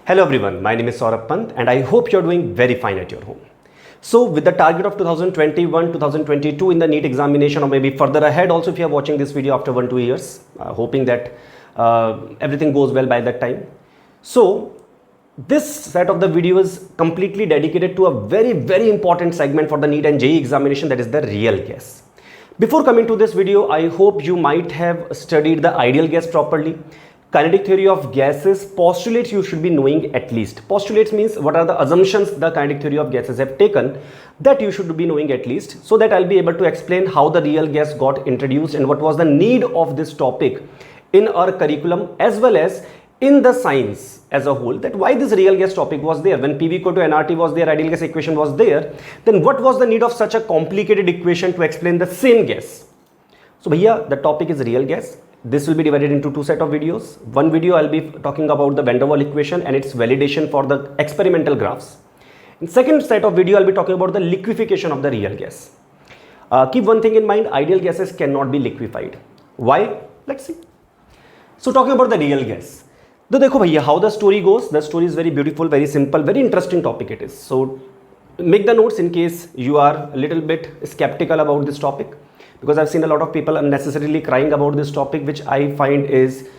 Hello everyone, my name is Saurabh Pant and I hope you're doing very fine at your home. So with the target of 2021, 2022 in the NEET examination, or maybe further ahead also if you are watching this video after 1-2 years, hoping that everything goes well by that time. So this set of the video is completely dedicated to a very important segment for the NEET and JEE examination, that is the real gas. Before coming to this video, I hope you might have studied the ideal gas properly. Kinetic theory of gases, postulates you should be knowing at least. Postulates means what are the assumptions the kinetic theory of gases have taken, that you should be knowing at least, so that I'll be able to explain how the real gas got introduced and what was the need of this topic in our curriculum as well as in the science as a whole, that why this real gas topic was there. When PV equal to nRT was there, ideal gas equation was there, then what was the need of such a complicated equation to explain the same gas? So bhaiya, the topic is real gas. This will be divided into two set of videos. One video I'll be talking about the Vanderwall equation and its validation for the experimental graphs. In second set of video I'll be talking about the liquefaction of the real gas. Keep one thing in mind, ideal gases cannot be liquefied. Why? Let's see. So talking about the real gas. So dekho bhaiya, how the story goes. The story is very beautiful, very simple, very interesting topic it is. So make the notes in case you are a little bit skeptical about this topic, because I've seen a lot of people unnecessarily crying about this topic, which I find is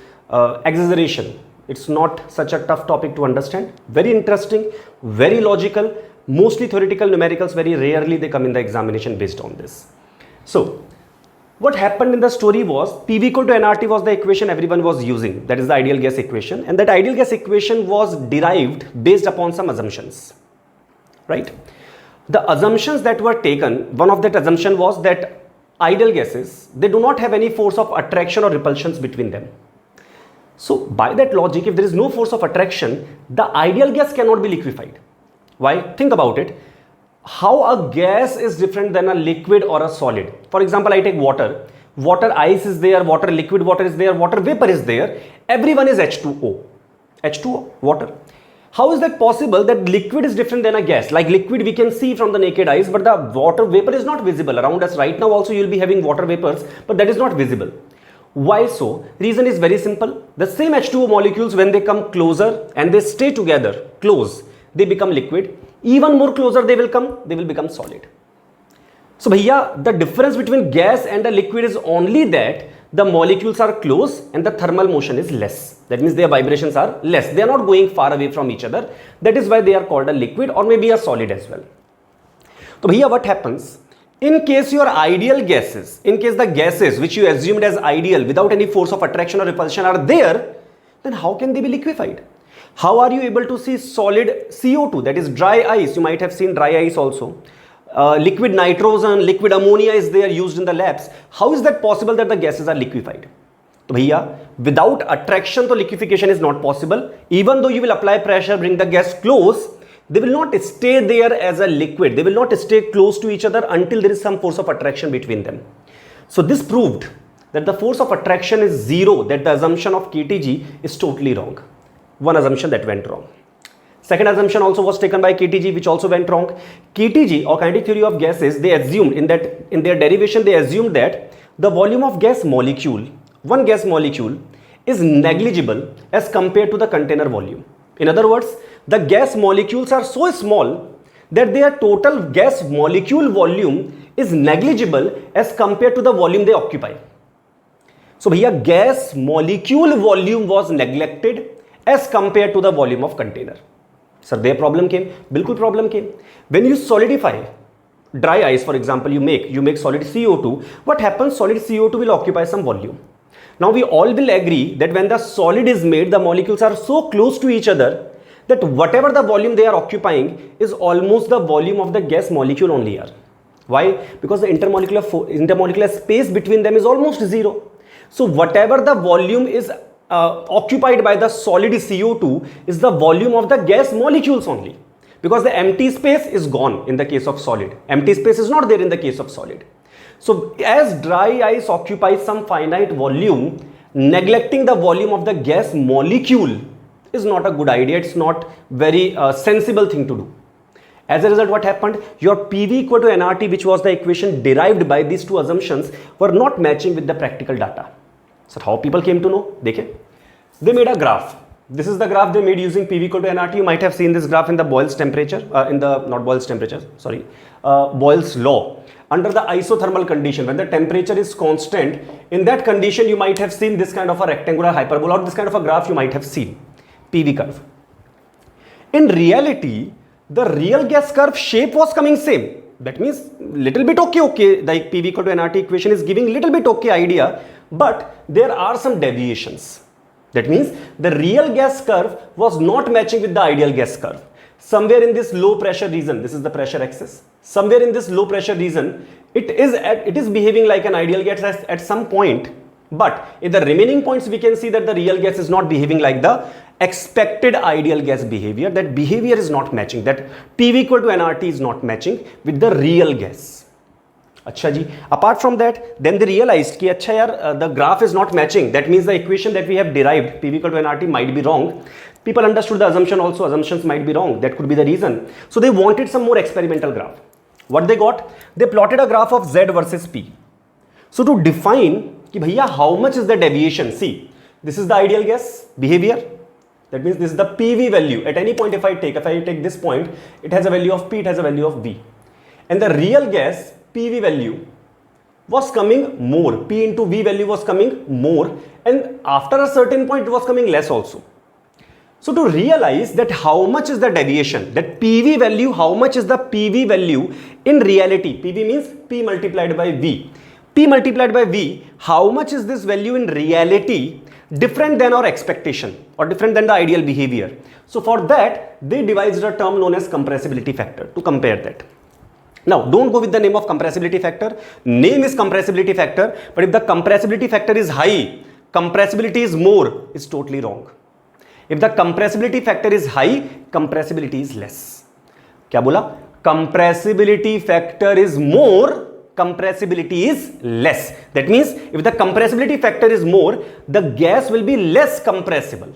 exaggeration. It's not such a tough topic to understand. Very interesting, very logical, mostly theoretical. Numericals very rarely they come in the examination based on this. So what happened in the story was PV equal to nRT was the equation everyone was using. That is the ideal gas equation, and that ideal gas equation was derived based upon some assumptions, right? The assumptions that were taken, one of that assumption was that ideal gases, they do not have any force of attraction or repulsions between them. So by that logic, if there is no force of attraction, the ideal gas cannot be liquefied. Why? Think about it. How a gas is different than a liquid or a solid? For example, I take water. Water ice is there, water liquid water is there, water vapor is there. Everyone is H2O. H2O, water. How is that possible that liquid is different than a gas? Like liquid we can see from the naked eyes, but the water vapor is not visible around us. Right now also you will be having water vapors, but that is not visible. Why so? Reason is very simple. The same H2O molecules, when they come closer and they stay together close, they become liquid. Even more closer they will come, they will become solid. So bhaiya, the difference between gas and a liquid is only that the molecules are close and the thermal motion is less. That means their vibrations are less. They are not going far away from each other. That is why they are called a liquid or maybe a solid as well. So bhaiya, what happens? In case your ideal gases, in case the gases which you assumed as ideal without any force of attraction or repulsion are there, then how can they be liquefied? How are you able to see solid CO2, that is dry ice? You might have seen dry ice also. Liquid nitrogen, liquid ammonia is there used in the labs. How is that possible that the gases are liquefied? So bhaiya, without attraction, the liquefaction is not possible. Even though you will apply pressure, bring the gas close, they will not stay there as a liquid. They will not stay close to each other until there is some force of attraction between them. So this proved that the force of attraction is zero, that the assumption of KTG is totally wrong. One assumption that went wrong. Second assumption also was taken by KTG, which also went wrong. KTG or kinetic theory of gases, they assumed in their derivation, they assumed that the volume of gas molecule, one gas molecule, is negligible as compared to the container volume. In other words, the gas molecules are so small that their total gas molecule volume is negligible as compared to the volume they occupy. So bhaiya, gas molecule volume was neglected as compared to the volume of container. Sir, their problem came. Bilkul problem came. When you solidify dry ice, for example, you make solid CO2. What happens? Solid CO2 will occupy some volume. Now we all will agree that when the solid is made, the molecules are so close to each other that whatever the volume they are occupying is almost the volume of the gas molecule only here. Why? Because the intermolecular space between them is almost zero. So whatever the volume is occupied by the solid CO2 is the volume of the gas molecules only, because the empty space is gone in the case of solid. Empty space is not there in the case of solid. So as dry ice occupies some finite volume, neglecting the volume of the gas molecule is not a good idea. It's not very sensible thing to do. As a result, what happened? Your PV equal to nRT, which was the equation derived by these two assumptions, were not matching with the practical data. So how people came to know? They made a graph. This is the graph they made using PV equal to nRT. You might have seen this graph in the Boyle's temperature, Boyle's law. Under the isothermal condition, when the temperature is constant, in that condition you might have seen this kind of a rectangular hyperbola, or this kind of a graph you might have seen, PV curve. In reality, the real gas curve shape was coming same. That means little bit okay, like PV equal to nRT equation is giving little bit okay idea, but there are some deviations. That means the real gas curve was not matching with the ideal gas curve. Somewhere in this low pressure region, this is the pressure axis. Somewhere in this low pressure region, it is behaving like an ideal gas at some point. But in the remaining points, we can see that the real gas is not behaving like the expected ideal gas behavior. That behavior is not matching. That PV equal to nRT is not matching with the real gas. अच्छा जी, apart from that, then they realized कि अच्छा यार, the graph is not matching. That means the equation that we have derived, PV equal to nRT, might be wrong. People understood the assumption also. Assumptions might be wrong. That could be the reason. So they wanted some more experimental graph. What they got? They plotted a graph of Z versus P. So to define कि भैया how much is the deviation? See, this is the ideal gas behavior. That means this is the PV value. At any point, if I take this point, it has a value of P, it has a value of V. And the real gas PV value was coming more. P into V value was coming more. And after a certain point, it was coming less also. So to realize that how much is the deviation, that PV value, how much is the PV value in reality? PV means P multiplied by V. P multiplied by V, how much is this value in reality different than our expectation or different than the ideal behavior? So for that, they devised a term known as compressibility factor to compare that. Now, don't go with the name of compressibility factor. Name is compressibility factor, but if the compressibility factor is high, compressibility is more, is totally wrong. If the compressibility factor is high, compressibility is less. क्या बोला? Compressibility factor is more, compressibility is less. That means if the compressibility factor is more, the gas will be less compressible.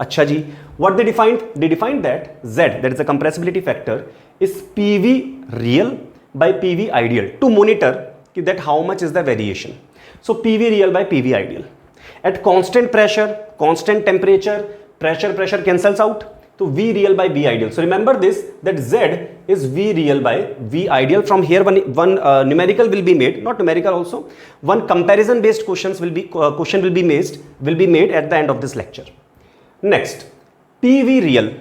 अच्छा जी, what they defined? They defined that Z, that is the compressibility factor, is PV real by PV ideal to monitor that how much is the variation. So PV real by PV ideal. At constant pressure, constant temperature, pressure cancels out. So V real by V ideal. So remember this, that Z is V real by V ideal. From here one numerical will be made, not numerical also. One comparison based question will be made at the end of this lecture. Next, PV real,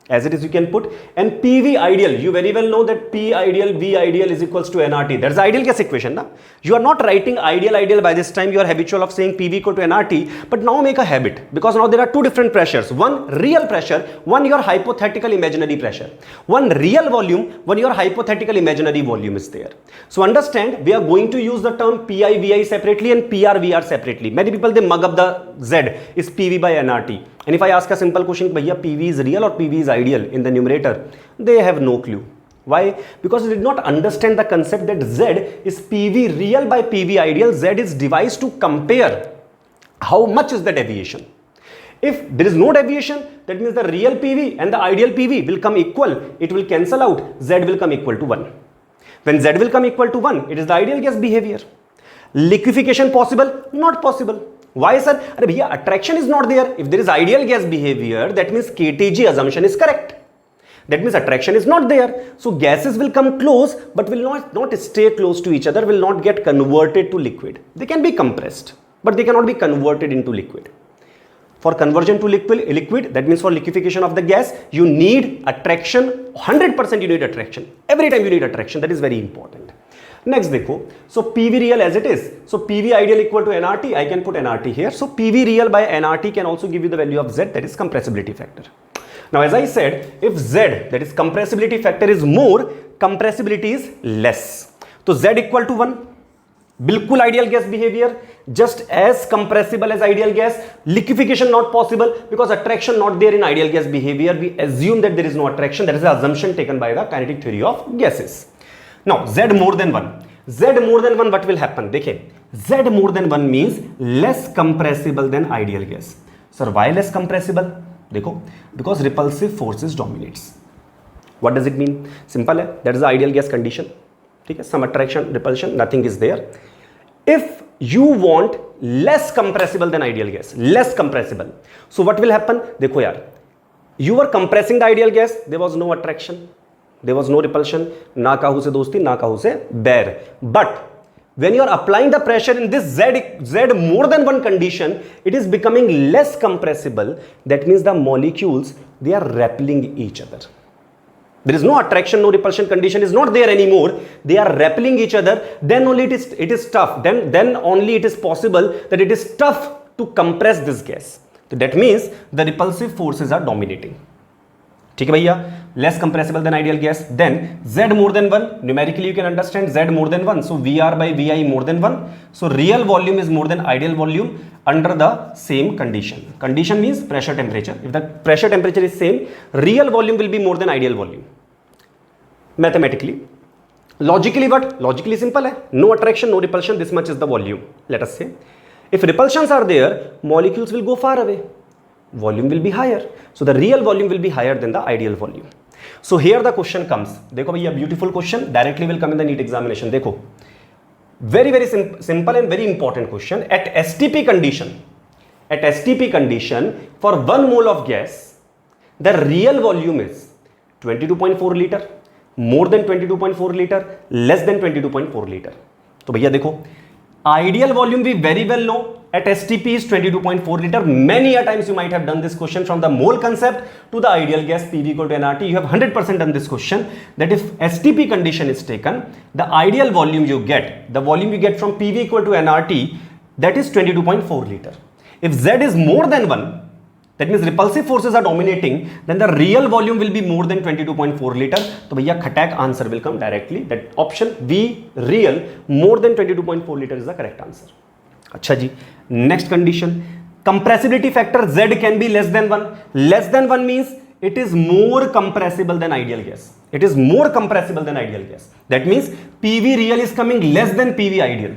as it is you can put, and PV ideal. You very well know that P ideal, V ideal is equals to nRT. That's the ideal gas equation. Na? You are not writing ideal by this time. You are habitual of saying PV equal to nRT, but now make a habit, because now there are two different pressures. One real pressure, one your hypothetical imaginary pressure. One real volume, one your hypothetical imaginary volume is there. So understand, we are going to use the term PI, VI separately and PR, VR separately. Many people, they mug up the Z is PV by nRT. And if I ask a simple question, bhaiya PV is real or PV is ideal in the numerator, they have no clue. Why? Because they did not understand the concept that Z is PV real by PV ideal. Z is devised to compare how much is the deviation. If there is no deviation, that means the real PV and the ideal PV will come equal. It will cancel out. Z will come equal to 1. When Z will come equal to 1, it is the ideal gas behavior. Liquefaction possible? Not possible. Why, sir? Arre bhaiya, attraction is not there. If there is ideal gas behavior, that means KTG assumption is correct. That means attraction is not there. So gases will come close, but will not stay close to each other, will not get converted to liquid. They can be compressed, but they cannot be converted into liquid. For conversion to liquid, that means for liquefaction of the gas, you need attraction. 100% you need attraction. Every time you need attraction. That is very important. Next देखो, so PV real as it is, so PV ideal equal to nRT, I can put nRT here. So PV real by nRT can also give you the value of Z, that is compressibility factor. Now as I said, if Z, that is compressibility factor, is more, compressibility is less. So Z equal to 1, bilkul ideal gas behavior, just as compressible as ideal gas. Liquefaction not possible because attraction not there in ideal gas behavior. We assume that there is no attraction. That is the assumption taken by the kinetic theory of gases. Now Z more than 1. Z more than 1, what will happen? देखिए, Z more than 1 means less compressible than ideal gas. Sir, why less compressible? देखो, because repulsive forces dominates. What does it mean? Simple है. That is the ideal gas condition. ठीक है, some attraction, repulsion, nothing is there. if you want less compressible than ideal gas, less compressible, so what will happen? देखो यार, you were compressing the ideal gas, there was no attraction, there was no repulsion, ना काहू से दोस्ती ना काहू से बैर, but when you are applying the pressure in this Z more than one condition, it is becoming less compressible. That means the molecules, they are repelling each other. There is no attraction, no repulsion condition is not there anymore. They are repelling each other. Then only it is tough. Then only it is possible that it is tough to compress this gas. So that means the repulsive forces are dominating. ठीक है भैया, less compressible than ideal gas. Then Z more than 1, numerically you can understand Z more than 1. So VR by VI more than 1. So real volume is more than ideal volume under the same condition. Condition means pressure temperature. If the pressure temperature is same, real volume will be more than ideal volume. Mathematically. Logically what? Logically simple hai. No attraction, no repulsion, this much is the volume. Let us say. If repulsions are there, molecules will go far away. Volume will be higher. So the real volume will be higher than the ideal volume. So here the question comes. देखो भैया, beautiful question directly will come in the NEET examination. देखो, very simple and very important question. At STP condition, for 1 mole of gas, the real volume is 22.4 liter, more than 22.4 liter, less than 22.4 liter. तो भैया देखो, ideal volume we very well know. At STP is 22.4 liter. Many a times you might have done this question from the mole concept to the ideal gas PV equal to nRT. You have 100% done this question, that if STP condition is taken, the ideal volume you get, the volume you get from PV equal to nRT, that is 22.4 liter. If Z is more than 1, that means repulsive forces are dominating, then the real volume will be more than 22.4 liter. So भैया खटैक answer will come directly. That option B, real, more than 22.4 liter is the correct answer. अच्छा जी, next condition, compressibility factor Z can be less than 1. Less than 1 means it is more compressible than ideal gas. It is more compressible than ideal gas. That means PV real is coming less than PV ideal.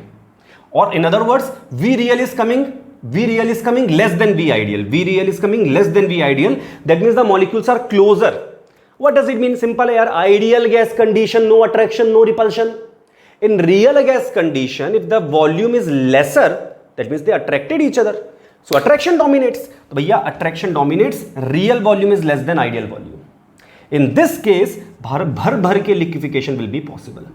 Or in other words, V real is coming less than V ideal. V real is coming less than V ideal. That means the molecules are closer. What does it mean? Simple yaar, ideal gas condition, no attraction, no repulsion. In real gas condition, if the volume is lesser, that means they attracted each other. So attraction dominates. तो भैया attraction dominates, real volume is less than ideal volume. In this case, भर के liquefaction will be possible.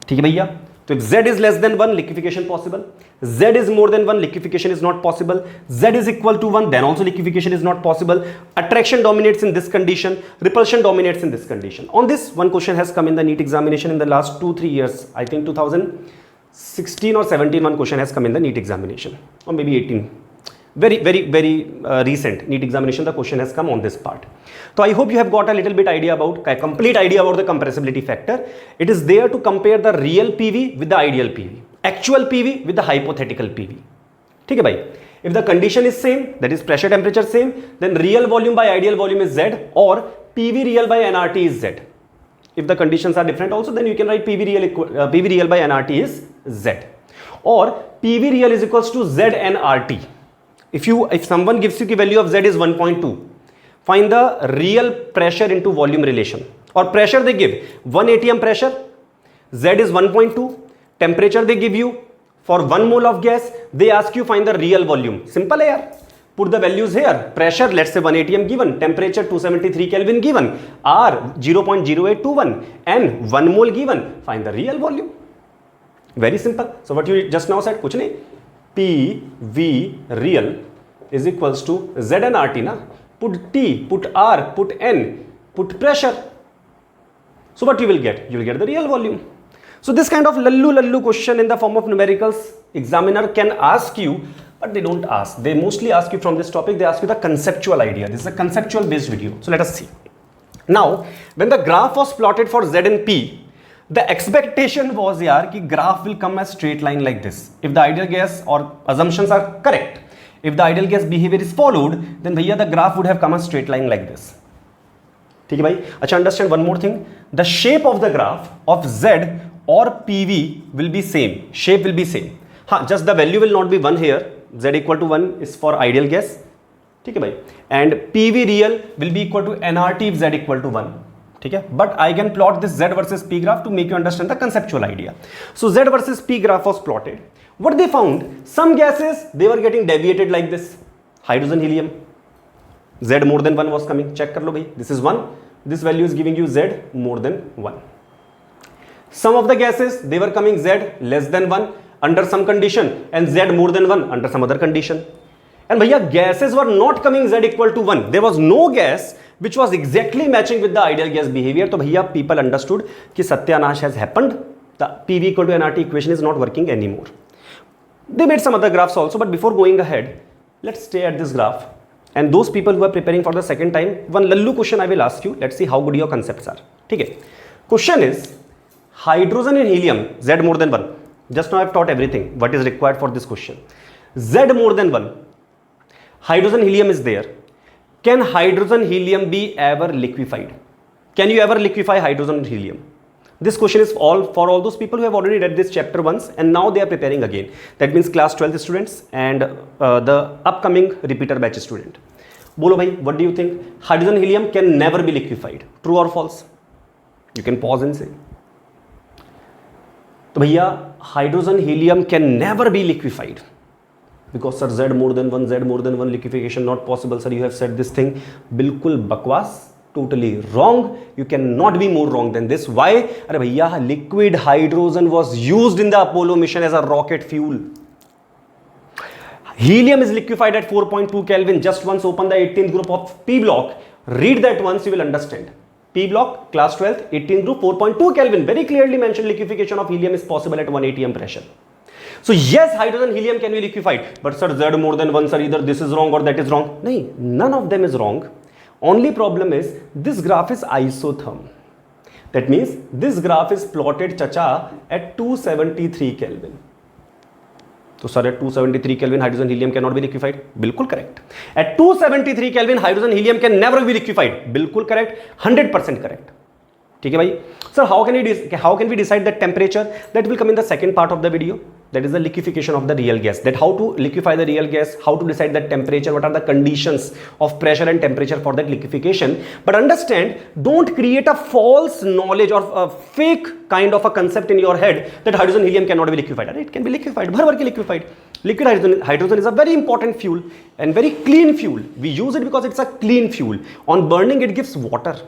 ठीक है भैया? So if Z is less than 1, liquefaction possible. Z is more than 1, liquefaction is not possible. Z is equal to 1, then also liquefaction is not possible. Attraction dominates in this condition. Repulsion dominates in this condition. On this, one question has come in the NEET examination in the last 2-3 years. I think 2016 or 17, one question has come in the NEET examination. Or maybe 18. Very recent NEET examination, the question has come on this part. So I hope you have got a little bit idea about, a complete idea about the compressibility factor. It is there to compare the real PV with the ideal PV, actual PV with the hypothetical PV. ठीक है भाई? If the condition is same, that is pressure temperature same, then real volume by ideal volume is Z, or PV real by nRT is Z. If the conditions are different also, then you can write PV real by nRT is Z, or PV real is equals to Z nRT. If someone gives you the value of Z is 1.2, find the real pressure into volume relation, or pressure they give 1 atm pressure, Z is 1.2, temperature they give you for 1 mole of gas, they ask you find the real volume. Simple hai yaar. Put the values here. Pressure, let's say 1 atm given, temperature 273 Kelvin given, R 0.0821, and 1 mole given. Find the real volume. Very simple. So what you just now said, kuch nahi. PV real is equals to Z and RT na. Put T, put R, put N, put pressure. So what you will get? You will get the real volume. So this kind of lallu question in the form of numericals, examiner can ask you, but they don't ask. They mostly ask you from this topic, they ask you the conceptual idea. This is a conceptual based video. So let us see. Now, when the graph was plotted for Z and P, the expectation was yaar ki graph will come as straight line like this. If the ideal gas or assumptions are correct, if the ideal gas behavior is followed, then bhaiya the graph would have come as straight line like this. ठीक है भाई? अच्छा, understand one more thing. The shape of the graph of Z or PV will be same. Shape will be same. हाँ, just the value will not be 1 here. Z equal to 1 is for ideal gas. ठीक है भाई? And PV real will be equal to nRT if Z equal to 1. ठीक है? But I can plot this Z versus P graph to make you understand the conceptual idea. So Z versus P graph was plotted. What they found, some gases, they were getting deviated like this. Hydrogen, helium, Z more than 1 was coming. Check kar lo bhai. This is 1. This value is giving you Z more than 1. Some of the gases, they were coming Z less than 1 under some condition and Z more than 1 under some other condition. And bhaiya, gases were not coming Z equal to 1. There was no gas which was exactly matching with the ideal gas behavior. So bhaiya, people understood ki satyanash has happened. The PV equal to nRT equation is not working anymore. They made some other graphs also, but before going ahead, let's stay at this graph. And those people who are preparing for the second time, one lallu question I will ask you. Let's see how good your concepts are. Okay. Question is, hydrogen and helium, Z more than 1. Just now I have taught everything. What is required for this question? Z more than 1. Hydrogen, helium is there. Can hydrogen, helium be ever liquefied? Can you ever liquefy hydrogen and helium? This question is all for all those people who have already read this chapter once and now they are preparing again. That means class 12 students and the upcoming repeater batch student. Bolo bhai, what do you think? Hydrogen, helium can never be liquefied. True or false? You can pause and say. So bhaiya, hydrogen, helium can never be liquefied. Because sir, Z more than 1 liquefaction not possible. Sir, you have said this thing. Bilkul bakwas. Totally wrong. You cannot be more wrong than this. Why? Arre bhaiya, liquid hydrogen was used in the Apollo mission as a rocket fuel. Helium is liquefied at 4.2 Kelvin. Just once open the 18th group of P block. Read that once, you will understand. P block, class 12th, 18th group, 4.2 Kelvin. Very clearly mentioned liquefaction of helium is possible at 1 atm pressure. So yes, hydrogen, helium can be liquefied. But sir, Z more than 1, sir, either this is wrong or that is wrong. No, none of them is wrong. Only problem is this graph is isotherm. That means this graph is plotted chacha at 273 Kelvin. So sir, at 273 Kelvin hydrogen helium cannot be liquefied. Bilkul correct. At 273 Kelvin hydrogen helium can never be liquefied. Bilkul correct. 100% correct. Okay, bhai? Sir, how can we decide that temperature? That will come in the second part of the video. That is the liquefaction of the real gas. That how to liquefy the real gas, how to decide that temperature, what are the conditions of pressure and temperature for that liquefaction. But understand, don't create a false knowledge or a fake kind of a concept in your head that hydrogen helium cannot be liquefied. It can be liquefied, bhar liquefied. Liquid hydrogen is a very important fuel and very clean fuel. We use it because it's a clean fuel. On burning, it gives water.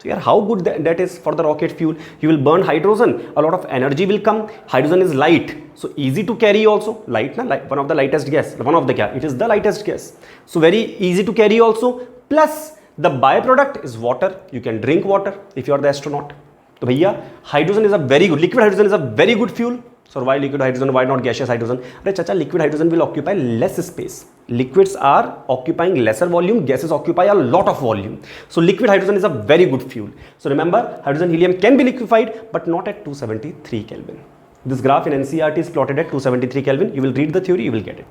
So yeah, how good that is for the rocket fuel. You will burn hydrogen, a lot of energy will come. Hydrogen is light, so easy to carry also. Light, na? Like one of the lightest gas, it is the lightest gas. So very easy to carry also. Plus the byproduct is water. You can drink water if you are the astronaut. So bhaiya, hydrogen is a very good, liquid hydrogen is a very good fuel. So why liquid hydrogen, why not gaseous hydrogen? Arre chacha, liquid hydrogen will occupy less space. Liquids are occupying lesser volume, gases occupy a lot of volume. So liquid hydrogen is a very good fuel. So remember, hydrogen helium can be liquefied, but not at 273 Kelvin. This graph in NCERT is plotted at 273 Kelvin. You will read the theory, you will get it.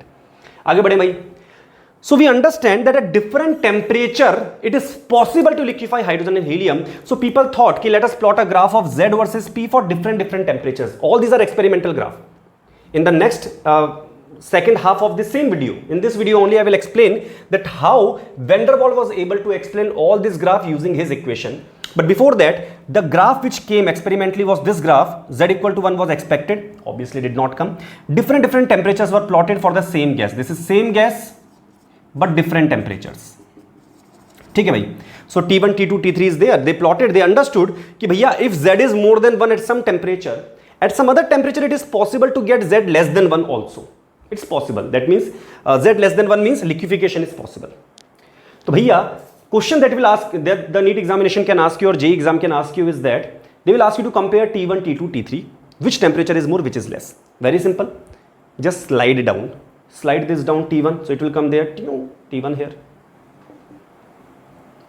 Aage badhe bhai. So we understand that at different temperature, it is possible to liquefy hydrogen and helium. So people thought, let us plot a graph of Z versus P for different temperatures. All these are experimental graph. In the next second half of the same video, in this video only I will explain that how Vanderwall was able to explain all this graph using his equation. But before that, the graph which came experimentally was this graph. Z equal to 1 was expected, obviously did not come. Different temperatures were plotted for the same gas. This is same gas, but different temperatures. ठीक है भाई. So T1, T2, T3 is there. They plotted, they understood कि भैया if Z is more than 1 at some temperature, at some other temperature it is possible to get Z less than 1 also. It's possible. That means Z less than 1 means liquefaction is possible. So भैया, question that will ask, that the NEET examination can ask you or JEE exam can ask you is that they will ask you to compare T1, T2, T3. Which temperature is more, which is less? Very simple. Just slide it down. Slide this down T1, so it will come there, T1 here.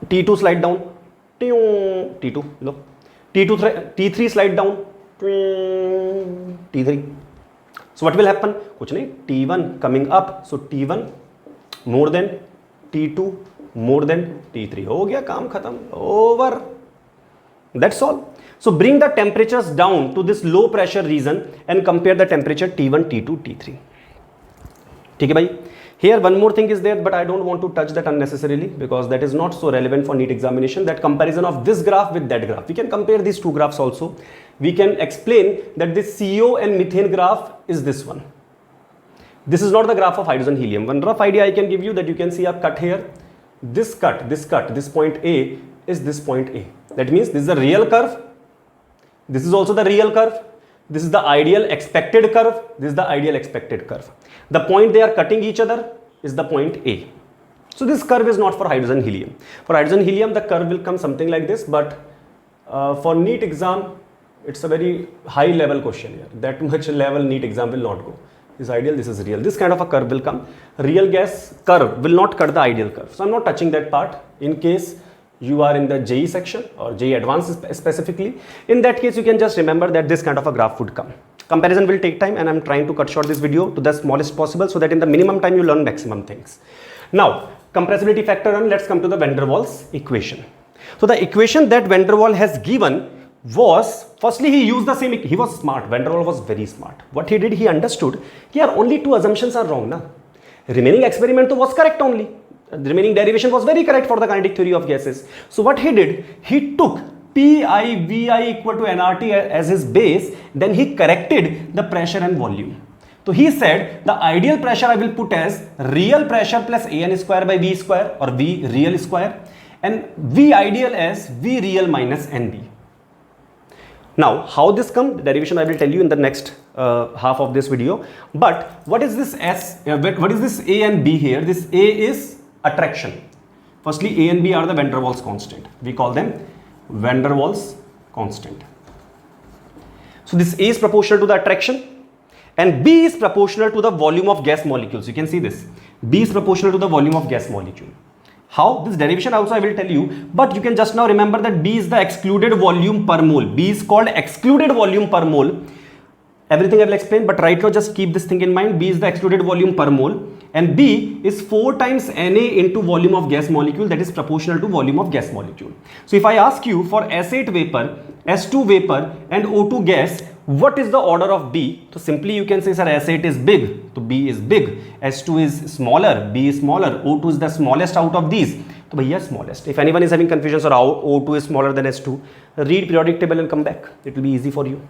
T2 slide down, T2, look. T3 slide down, T3. So what will happen? Kuch nahi, T1 coming up, so T1 more than T2 more than T3. Ho gaya, kaam khatam, over. That's all. So bring the temperatures down to this low pressure region and compare the temperature T1, T2, T3. Okay, bhai. Here one more thing is there, but I don't want to touch that unnecessarily because that is not so relevant for NEET examination. That comparison of this graph with that graph. We can compare these two graphs also. We can explain that this CO and methane graph is this one. This is not the graph of hydrogen helium. One rough idea I can give you, that you can see a cut here. This cut, this point A is this point A. That means this is the real curve. This is also the real curve. This is the ideal expected curve. This is the ideal expected curve. The point they are cutting each other is the point A. So this curve is not for hydrogen helium. For hydrogen helium, the curve will come something like this, but for NEET exam, it's a very high level question here. That much level NEET exam will not go. This is ideal, this is real. This kind of a curve will come. Real gas curve will not cut the ideal curve. So I'm not touching that part. In case you are in the JEE section or JEE advanced specifically, in that case you can just remember that this kind of a graph would come. Comparison will take time, and I'm trying to cut short this video to the smallest possible so that in the minimum time you learn maximum things. Now, compressibility factor, and let's come to the Vanderwall's equation. So the equation that Vanderwall has given was, firstly he used the same, he was smart, Vanderwall was very smart. What he did, he understood, here only two assumptions are wrong, na? Remaining experiment was correct only. The remaining derivation was very correct for the kinetic theory of gases. So what he did, he took Pi Vi equal to nRT as his base, then he corrected the pressure and volume. So he said the ideal pressure I will put as real pressure plus An square by V square, or V real square, and V ideal as V real minus Nb. Now, how this come, the derivation I will tell you in the next half of this video. But what is this S? What is this A and B here? This A is attraction. Firstly, A and B are the Vanderwall's constant. We call them Vanderwall's constant. So this A is proportional to the attraction, and B is proportional to the volume of gas molecules. You can see this. B is proportional to the volume of gas molecule. How? This derivation also I will tell you, but you can just now remember that B is the excluded volume per mole. B is called excluded volume per mole. Everything I will explain, but right now just keep this thing in mind. B is the excluded volume per mole, and B is 4 times Na into volume of gas molecule, that is proportional to volume of gas molecule. So if I ask you for S8 vapor, S2 vapor and O2 gas, what is the order of B? So simply you can say, sir, S8 is big, so B is big, S2 is smaller, B is smaller, O2 is the smallest out of these. So bhaiya smallest. If anyone is having confusion or how O2 is smaller than S2, read periodic table and come back. It will be easy for you.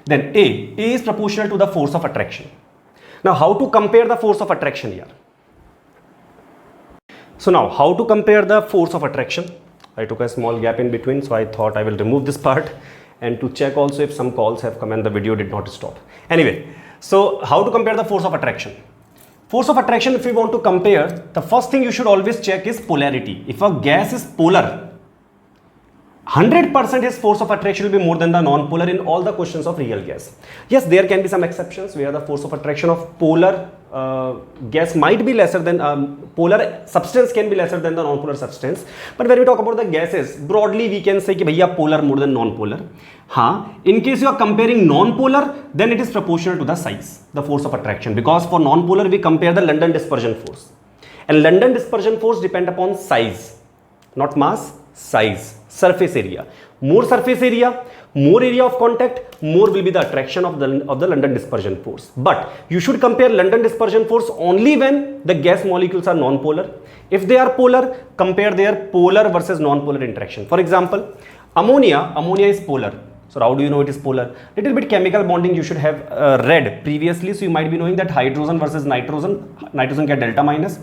Then A is proportional to the force of attraction. Now how to compare the force of attraction here? So now how to compare the force of attraction? I took a small gap in between, so I thought I will remove this part, and to check also if some calls have come and the video did not stop. Anyway, so how to compare the force of attraction? Force of attraction, if we want to compare, the first thing you should always check is polarity. If a gas is polar, 100% his force of attraction will be more than the non-polar in all the questions of real gas. Yes, there can be some exceptions where the force of attraction of polar gas might be lesser than polar substance can be lesser than the non-polar substance. But when we talk about the gases, broadly we can say कि भैया polar more than non-polar. हाँ, in case you are comparing non-polar, then it is proportional to the size, the force of attraction. Because for non-polar we compare the London dispersion force, and London dispersion force depend upon size, not mass, size. Surface area. More surface area, more area of contact, more will be the attraction of the London dispersion force. But you should compare London dispersion force only when the gas molecules are non-polar. If they are polar, compare their polar versus non-polar interaction. For example, ammonia is polar. So how do you know it is polar? Little bit chemical bonding you should have read previously. So you might be knowing that hydrogen versus nitrogen get delta minus,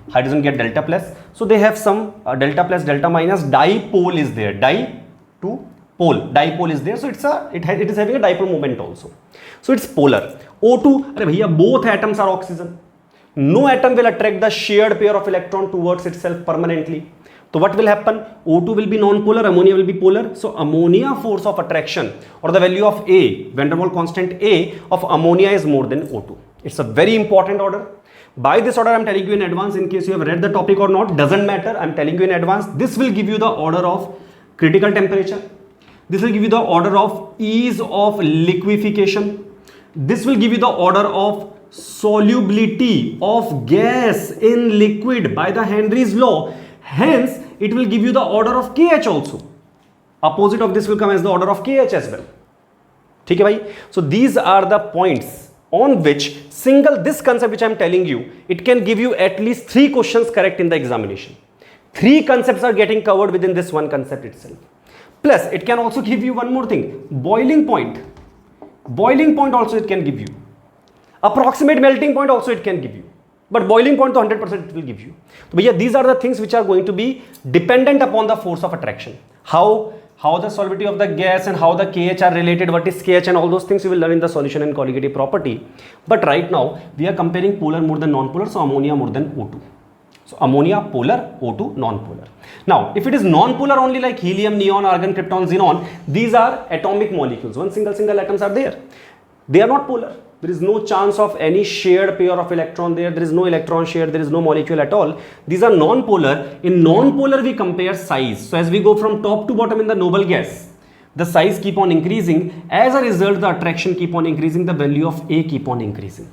hydrogen get delta plus. So they have some delta plus, delta minus, dipole is there, di to pole, dipole is there. So it is having a dipole moment also. So it's polar. O2, arre bhaiya, both atoms are oxygen. No atom will attract the shared pair of electron towards itself permanently. So what will happen? O2 will be non-polar, ammonia will be polar. So ammonia force of attraction, or the value of A, Vanderwall constant A of ammonia is more than O2. It's a very important order. By this order I am telling you in advance, in case you have read the topic or not, doesn't matter, I am telling you in advance. This will give you the order of critical temperature. This will give you the order of ease of liquefaction. This will give you the order of solubility of gas in liquid by the Henry's law. Hence, it will give you the order of KH also. Opposite of this will come as the order of KH as well. Okay, bhai? So these are the points on which this concept which I am telling you, it can give you at least 3 questions correct in the examination. 3 concepts are getting covered within this one concept itself. Plus, it can also give you one more thing, boiling point. Boiling point also it can give you. Approximate melting point also it can give you, but boiling point to 100% it will give you. So yeah, these are the things which are going to be dependent upon the force of attraction. How the solubility of the gas and how the KH are related, what is KH and all those things you will learn in the solution and colligative property. But right now we are comparing polar more than non-polar, so ammonia more than O2. So ammonia polar, O2 non-polar. Now if it is non-polar only like helium, neon, argon, krypton, xenon, these are atomic molecules. One single atoms are there. They are not polar. There is no chance of any shared pair of electron there. There is no electron share. There is no molecule at all. These are non-polar. In non-polar, we compare size. So as we go from top to bottom in the noble gas, the size keep on increasing. As a result, the attraction keep on increasing. The value of A keep on increasing.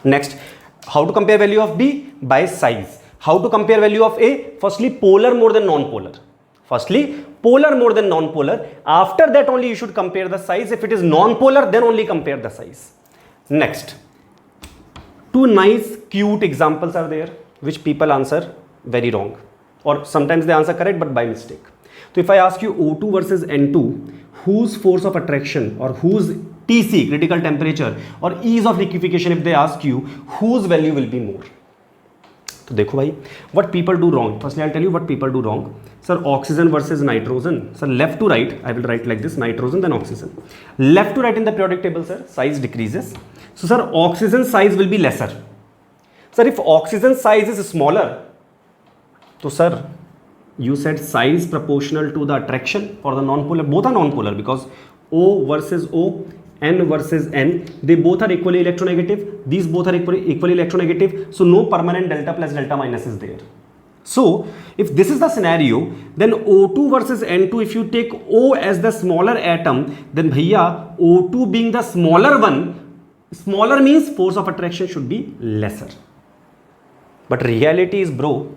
Next, how to compare value of B? By size. How to compare value of A? Firstly, polar more than non-polar. Firstly, polar more than non-polar. After that only you should compare the size. If it is non-polar, then only compare the size. Next, two nice cute examples are there which people answer very wrong, or sometimes they answer correct but by mistake. So if I ask you O2 versus N2, whose force of attraction or whose TC, critical temperature, or ease of liquefaction, if they ask you, whose value will be more? तो देखो भाई, what people do wrong. Firstly, I'll tell you what people do wrong. Sir, oxygen versus nitrogen. Sir, left to right, I will write like this: nitrogen, then oxygen. Left to right in the periodic table, sir, size decreases. So, sir, oxygen size will be lesser. Sir, if oxygen size is smaller, so sir, you said size proportional to the attraction for the non-polar. Both are non-polar because O versus O, N versus N, they both are equally electronegative. These both are equally electronegative. So no permanent delta plus delta minus is there. So if this is the scenario, then O2 versus N2, if you take O as the smaller atom, then bhaiya, O2 being the smaller one, smaller means force of attraction should be lesser. But reality is, bro,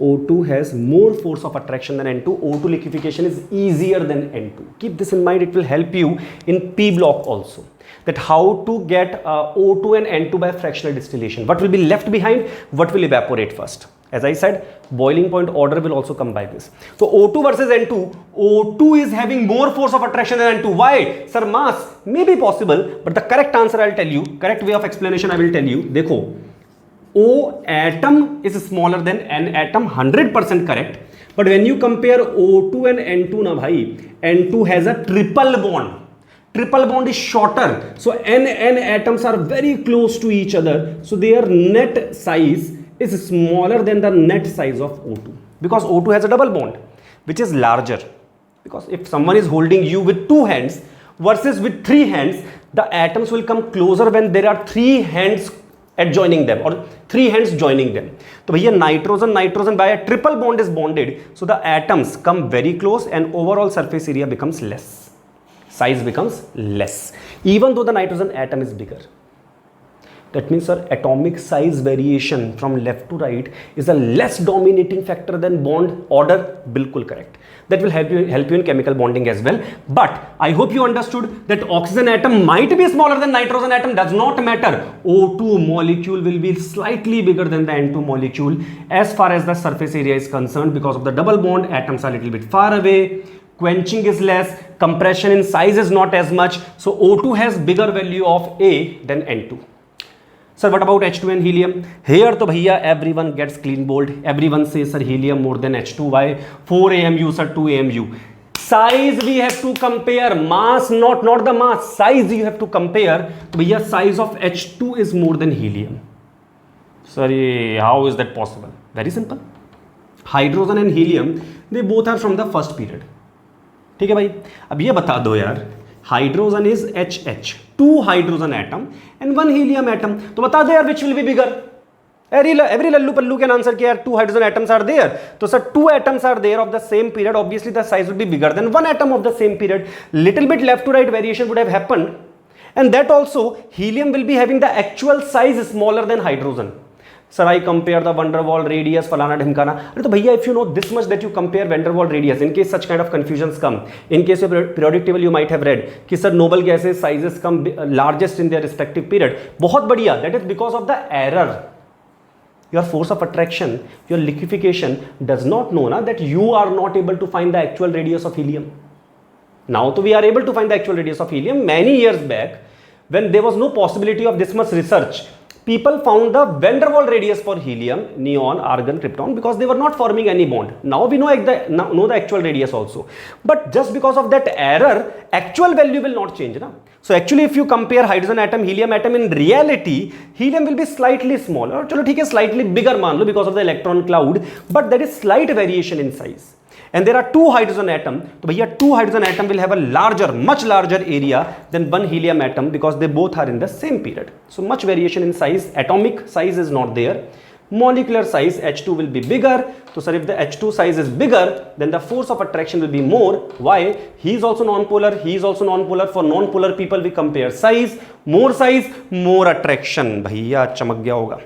O2 has more force of attraction than N2. O2 liquefaction is easier than N2. Keep this in mind. It will help you in P block also. That how to get O2 and N2 by fractional distillation. What will be left behind? What will evaporate first? As I said, boiling point order will also come by this. So O2 versus N2. O2 is having more force of attraction than N2. Why? Sir, mass may be possible, but the correct answer I'll tell you, correct way of explanation I will tell you. Dekho, O atom is smaller than N atom, 100% correct. But when you compare O2 and N2, na bhai, N2 has a triple bond. Triple bond is shorter. So N atoms are very close to each other. So their net size is smaller than the net size of O2. Because O2 has a double bond, which is larger. Because if someone is holding you with two hands versus with three hands, the atoms will come closer when there are three hands adjoining them or three hands joining them. So here nitrogen by a triple bond is bonded, so the atoms come very close and overall surface area becomes less, size becomes less, even though the nitrogen atom is bigger. That means, sir, atomic size variation from left to right is a less dominating factor than bond order. Bilkul correct. That will help you in chemical bonding as well. But I hope you understood that oxygen atom might be smaller than nitrogen atom, does not matter. O2 molecule will be slightly bigger than the N2 molecule as far as the surface area is concerned. Because of the double bond, atoms are a little bit far away, quenching is less, compression in size is not as much. So O2 has bigger value of A than N2. Sir, what about H2 and helium? Here to bhaiya everyone gets clean bold. Everyone says, sir, helium more than H2. Why? 4 AMU, sir, 2 AMU. Size we have to compare. Mass, not the mass. Size you have to compare. So bhaiya, size of H2 is more than helium. Sorry, how is that possible? Very simple. Hydrogen and helium, they both are from the first period. ठीक है भाई, अब ये बता दो यार. Hydrogen is HH, 2 hydrogen atom and 1 helium atom. तो बता दो यार which will be bigger? Every lallu pallu can answer कि यार 2 hydrogen atoms are there. तो sir, 2 atoms are there of the same period. Obviously the size will be bigger than 1 atom of the same period. Little bit left to right variation would have happened, and that also helium will be having the actual size smaller than hydrogen. Sir, I compare the Vanderwall radius, falana dhimkana. So, bhaiya, if you know this much that you compare Vanderwall radius, in case such kind of confusions come, in case of periodic table you might have read, कि sir, noble gases sizes come largest in their respective period. बहुत बढ़िया. That is because of the error. Your force of attraction, your liquefaction does not know na, that you are not able to find the actual radius of helium. Now, we are able to find the actual radius of helium. Many years back, when there was no possibility of this much research, people found the Vanderwall radius for helium, neon, argon, krypton because they were not forming any bond. Now we know the actual radius also. But just because of that error, actual value will not change. Na? So actually if you compare hydrogen atom, helium atom, in reality, helium will be slightly smaller. Chalo, theek hai, slightly bigger maan lo because of the electron cloud, but there is slight variation in size. And there are two hydrogen atom, so bhaiya two hydrogen atom will have a larger, much larger area than one helium atom because they both are in the same period. So much variation in size, atomic size is not there. Molecular size H2 will be bigger. So sir, if the H2 size is bigger, then the force of attraction will be more. Why? He is also non-polar, he is also non-polar. For non-polar people we compare size, more attraction. Bhaiya chamak gaya hoga.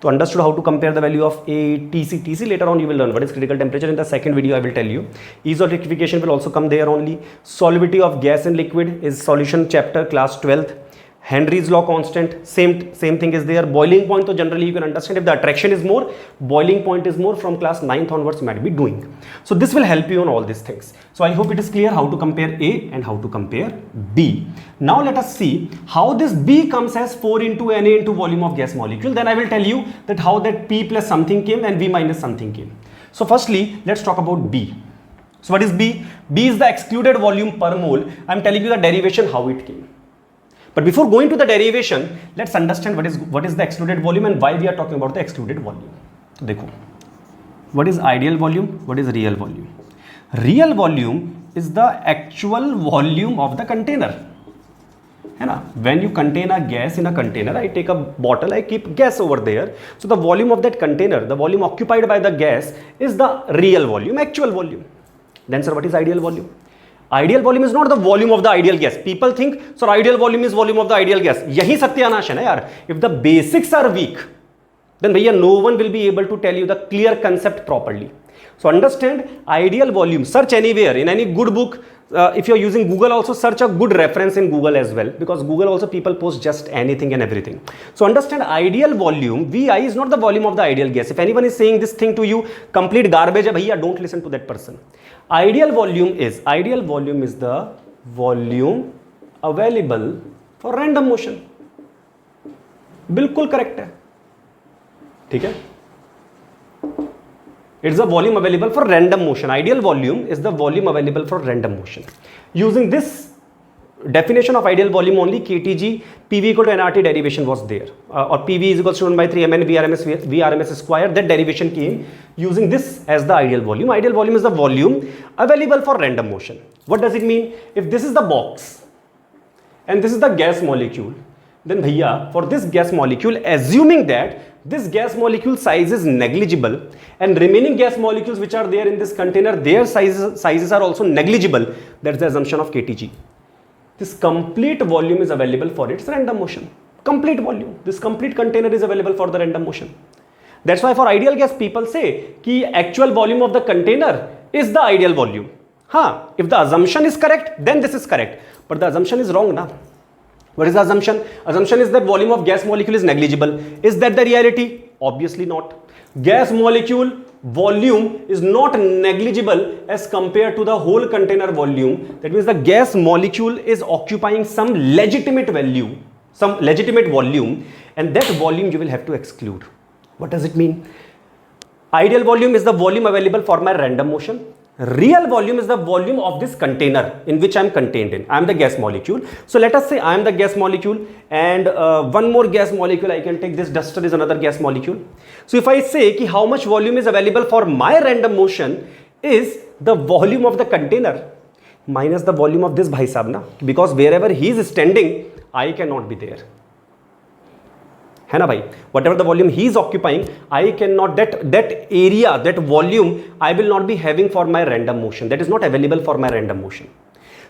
So understood how to compare the value of a TC. Later on you will learn what is critical temperature. In the second video I will tell you. Ease of liquefaction will also come there only. Solubility of gas and liquid is solution chapter class 12th. Henry's law constant, same thing is there. Boiling point, so generally you can understand if the attraction is more, boiling point is more. From class 9th onwards you might be doing. So this will help you on all these things. So I hope it is clear how to compare A and how to compare B. Now let us see how this B comes as 4 into Na into volume of gas molecule. Then I will tell you that how that P plus something came and V minus something came. So firstly, let's talk about B. So what is B? B is the excluded volume per mole. I am telling you the derivation how it came. But before going to the derivation, let's understand what is the excluded volume and why we are talking about the excluded volume. So देखो, what is ideal volume? What is real volume? Real volume is the actual volume of the container. है ना? When you contain a gas in a container, I take a bottle, I keep gas over there. So the volume of that container, the volume occupied by the gas is the real volume, actual volume. Then sir, what is ideal volume? Ideal volume is not the volume of the ideal gas. People think, so ideal volume is volume of the ideal gas. Yahi satyanash hai na yaar. If the basics are weak, then bhaiya no one will be able to tell you the clear concept properly. So understand ideal volume. Search anywhere in any good book. If you are using Google, also search a good reference in Google as well, because Google also people post just anything and everything. So understand ideal volume, VI is not the volume of the ideal gas. If anyone is saying this thing to you, complete garbage, bhaiya, don't listen to that person. Ideal volume is the volume available for random motion. बिल्कुल correct है, ठीक है? It's the volume available for random motion. Ideal volume is the volume available for random motion. Using this definition of ideal volume only, KTG, PV equal to nRT derivation was there. Or PV is equal to 1 by 3 mn VRMS square. That derivation came using this as the ideal volume. Ideal volume is the volume available for random motion. What does it mean? If this is the box and this is the gas molecule, then bhaiya, for this gas molecule, assuming that this gas molecule size is negligible and remaining gas molecules which are there in this container, their sizes are also negligible, that's the assumption of KTG. This complete volume is available for its random motion. Complete volume. This complete container is available for the random motion. That's why for ideal gas people say ki actual volume of the container is the ideal volume. If the assumption is correct, then this is correct. But the assumption is wrong na. What is the assumption? Assumption is that volume of gas molecule is negligible. Is that the reality? Obviously not. Gas molecule volume is not negligible as compared to the whole container volume. That means the gas molecule is occupying some legitimate value, some legitimate volume, and that volume you will have to exclude. What does it mean? Ideal volume is the volume available for my random motion. Real volume is the volume of this container in which I am contained in. I am the gas molecule. So let us say I am the gas molecule and one more gas molecule I can take. This duster is another gas molecule. So if I say ki how much volume is available for my random motion is the volume of the container minus the volume of this bhai sahab na, because wherever he is standing, I cannot be there. है ना भाई, whatever the volume he is occupying, I cannot, that area, that volume, I will not be having for my random motion. That is not available for my random motion.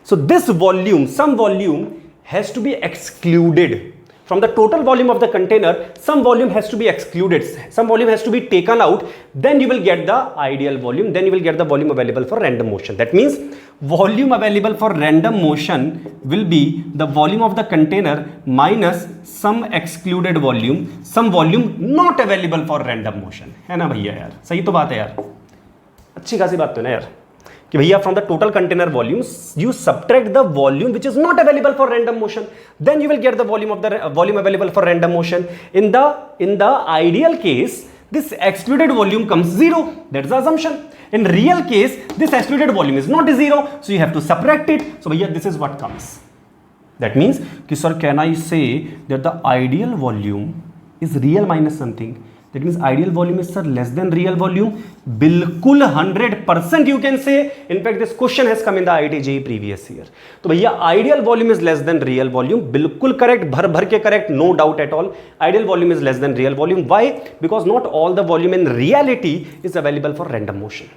So this volume, some volume has to be excluded from the total volume of the container. Some volume has to be excluded. Some volume has to be taken out. Then you will get the ideal volume. Then you will get the volume available for random motion. That means volume available for random motion will be the volume of the container minus some excluded volume, some volume not available for random motion. है ना भैया यार, सही तो बात है यार, अच्छी खासी बात तो है ना यार. कि भैया from the total container volume you subtract the volume which is not available for random motion, then you will get the volume available for random motion. In the ideal case, this excluded volume comes 0. That's the assumption. In real case, this excluded volume is not 0, so you have to subtract it. So भैया this is what comes. That means कि sir, can I say that the ideal volume is real minus something? That means ideal volume is sir less than real volume. बिल्कुल 100% you can say. In fact, this question has come in the IIT JEE previous year. तो भैया ideal volume is less than real volume. बिल्कुल correct, भर के correct, no doubt at all. Ideal volume is less than real volume. Why? Because not all the volume in reality is available for random motion.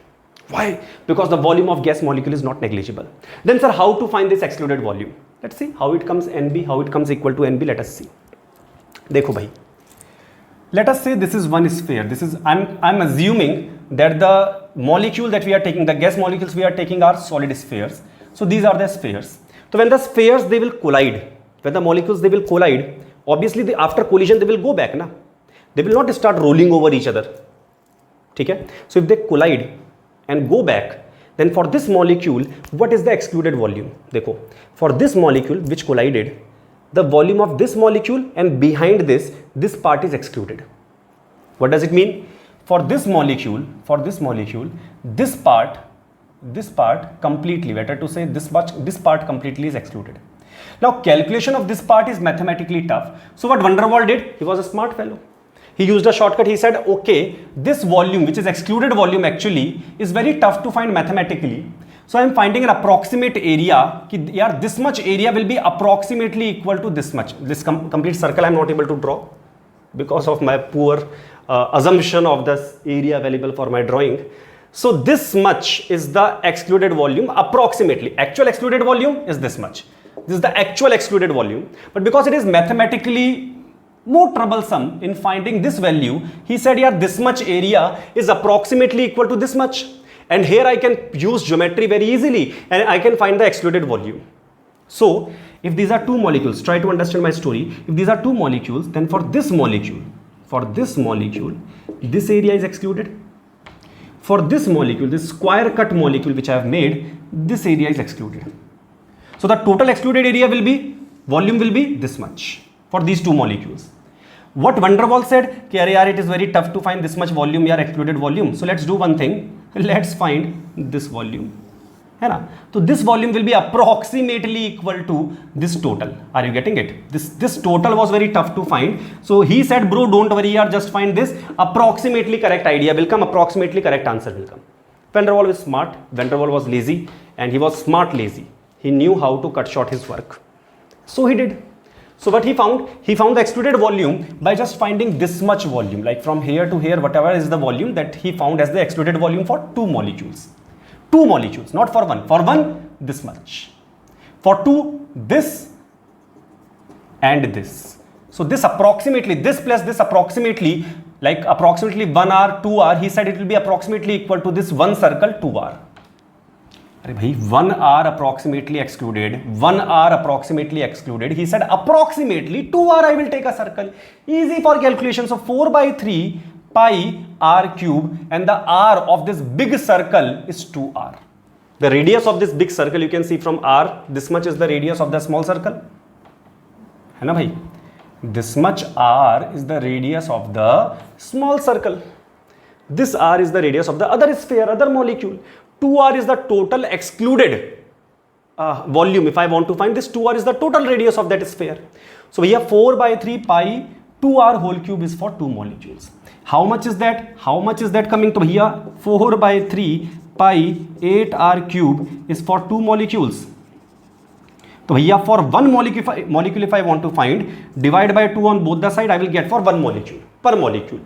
Why? Because the volume of gas molecule is not negligible. Then sir, how to find this excluded volume? Let's see how it comes NB, how it comes equal to NB. Let us see. देखो भाई. Let us say this is one sphere. This is I'm assuming that the molecule that we are taking, the gas molecules we are taking are solid spheres. So these are the spheres. So when the spheres they will collide, when the molecules they will collide, obviously after collision they will go back, na? They will not start rolling over each other. ठीक है? So if they collide and go back, then for this molecule, what is the excluded volume? देखो, for this molecule which collided, the volume of this molecule and behind this part is excluded. What does it mean? For this molecule, this part completely, better to say this part completely is excluded. Now calculation of this part is mathematically tough. So what Vanderwall did, he was a smart fellow. He used a shortcut. He said, okay, this volume which is excluded volume actually is very tough to find mathematically. So I am finding an approximate area कि यार this much area will be approximately equal to this much. This complete circle I am not able to draw because of my poor assumption of this area available for my drawing. So this much is the excluded volume approximately. Actual excluded volume is this much. This is the actual excluded volume. But because it is mathematically more troublesome in finding this value, he said, yeah, this much area is approximately equal to this much. And here I can use geometry very easily and I can find the excluded volume. So if these are two molecules, try to understand my story. If these are two molecules, then for this molecule, this area is excluded. For this molecule, this square cut molecule which I have made, this area is excluded. So the total excluded area will be, volume will be this much for these two molecules. What Vanderwall said, it is very tough to find this much volume, excluded volume. So let's do one thing. Let's find this volume. So this volume will be approximately equal to this total. Are you getting it? This total was very tough to find. So he said, bro, don't worry, just find this. Approximately correct idea will come. Approximately correct answer will come. Vanderwall was smart. Vanderwall was lazy. And he was smart lazy. He knew how to cut short his work. So he did. So what he found? He found the excluded volume by just finding this much volume, like from here to here, whatever is the volume that he found as the excluded volume for two molecules. Two molecules, not for one. For one, this much. For two, this and this. So this approximately, this plus this approximately, like approximately 1R, 2R, he said it will be approximately equal to this one circle 2R. 1R approximately excluded, 1R approximately excluded. He said approximately 2R I will take a circle. Easy for calculation. So 4 by 3 pi R cube and the R of this big circle is 2R. The radius of this big circle you can see from R, this much is the radius of the small circle. है ना भाई? This much R is the radius of the small circle. This R is the radius of the other sphere, other molecule. 2R is the total excluded volume. If I want to find this, 2R is the total radius of that sphere. So here 4 by 3 pi 2R whole cube is for two molecules. How much is that? How much is that coming to here? 4 by 3 pi 8R cube is for two molecules. So here for one molecule if I want to find, divide by 2 on both the side, I will get for one molecule, per molecule.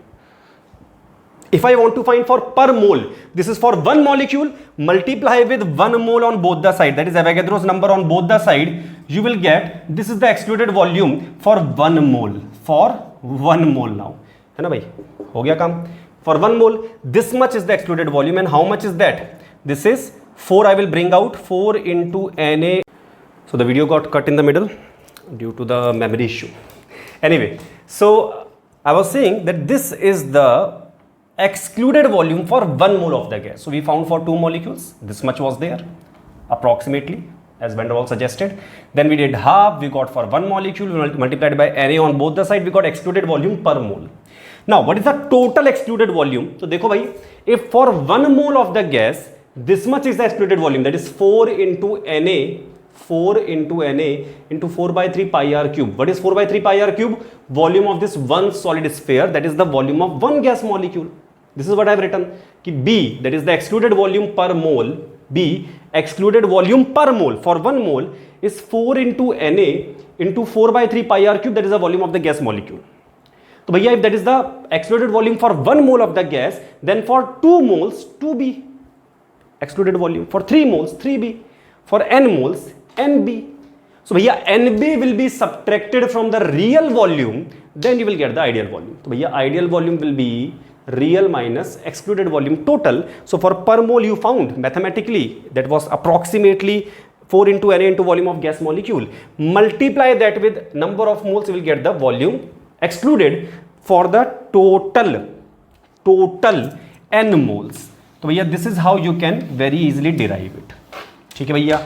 If I want to find for per mole, this is for one molecule, multiply with 1 mole on both the side, that is Avogadro's number on both the side, you will get, this is the excluded volume for 1 mole, for 1 mole now. है ना भाई? हो गया काम? For 1 mole, this much is the excluded volume and how much is that? This is 4, I will bring out 4 into Na. So the video got cut in the middle due to the memory issue. Anyway, so I was saying that this is the excluded volume for 1 mole of the gas. So we found for 2 molecules, this much was there, approximately, as Vanderwall suggested. Then we did half, we got for 1 molecule, we multiplied by Na on both the side, we got excluded volume per mole. Now, what is the total excluded volume? So, dekho bhai, if for 1 mole of the gas, this much is the excluded volume, that is 4 into Na, 4 into Na into 4 by 3 pi r cube. What is 4 by 3 pi r cube? Volume of this one solid sphere, that is the volume of one gas molecule. This is what I have written. Ki B, that is the excluded volume per mole. B, excluded volume per mole for 1 mole is 4 into Na into 4 by 3 pi r cube, that is the volume of the gas molecule. So, bhaiya, if that is the excluded volume for 1 mole of the gas, then for 2 moles, 2B. Excluded volume. For 3 moles, 3B. For n moles, NB. So, bhaiya, NB will be subtracted from the real volume, then you will get the ideal volume. So, bhaiya, ideal volume will be real minus excluded volume total. So, for per mole you found mathematically that was approximately 4 into Na into volume of gas molecule. Multiply that with number of moles, you will get the volume excluded for the total n moles. So, bhaiya, this is how you can very easily derive it. Okay, bhaiya.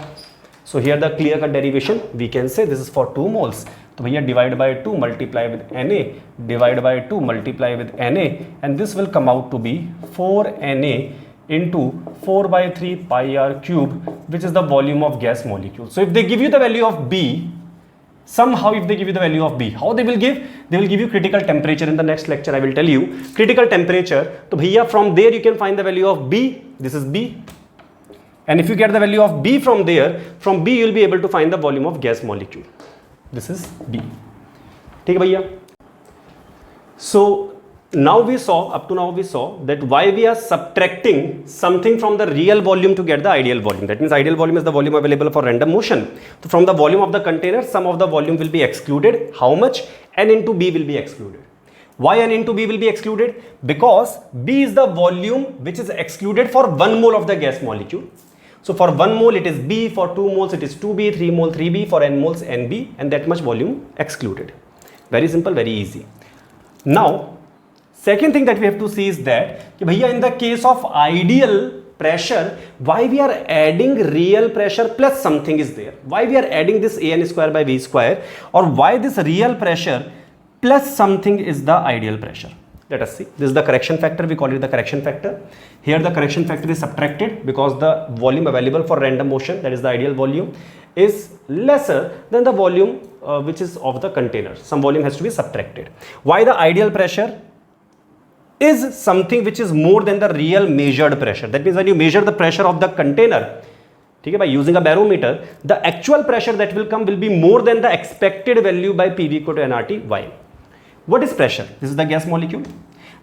So, here the clear cut derivation, we can say this is for 2 moles. So, bhaiya, divide by 2, multiply with Na, divide by 2, multiply with Na, and this will come out to be 4 Na into 4 by 3 pi r cube, which is the volume of gas molecule. So, if they give you the value of B, somehow if they give you the value of B, how they will give? They will give you critical temperature. In the next lecture I will tell you critical temperature. So, bhaiya, from there you can find the value of B. This is B. And if you get the value of B from there, from B you will be able to find the volume of gas molecule. This is B. Okay, bhaiya. So, now we saw, up to now we saw that why we are subtracting something from the real volume to get the ideal volume. That means ideal volume is the volume available for random motion. So, from the volume of the container, some of the volume will be excluded. How much? N into B will be excluded. Why N into B will be excluded? Because B is the volume which is excluded for 1 mole of the gas molecule. So, for 1 mole it is B, for 2 moles it is 2B, 3 mole 3B, for n moles NB, and that much volume excluded. Very simple, very easy. Now, second thing that we have to see is that, bhaiya, in the case of ideal pressure, why we are adding real pressure plus something is there? Why we are adding this AN square by V square, or why this real pressure plus something is the ideal pressure? Let us see. This is the correction factor. We call it the correction factor. Here the correction factor is subtracted because the volume available for random motion, that is the ideal volume, is lesser than the volume which is of the container. Some volume has to be subtracted. Why the ideal pressure is something which is more than the real measured pressure? That means when you measure the pressure of the container, okay, by using a barometer, the actual pressure that will come will be more than the expected value by PV equal to nRT. Why? What is pressure? This is the gas molecule.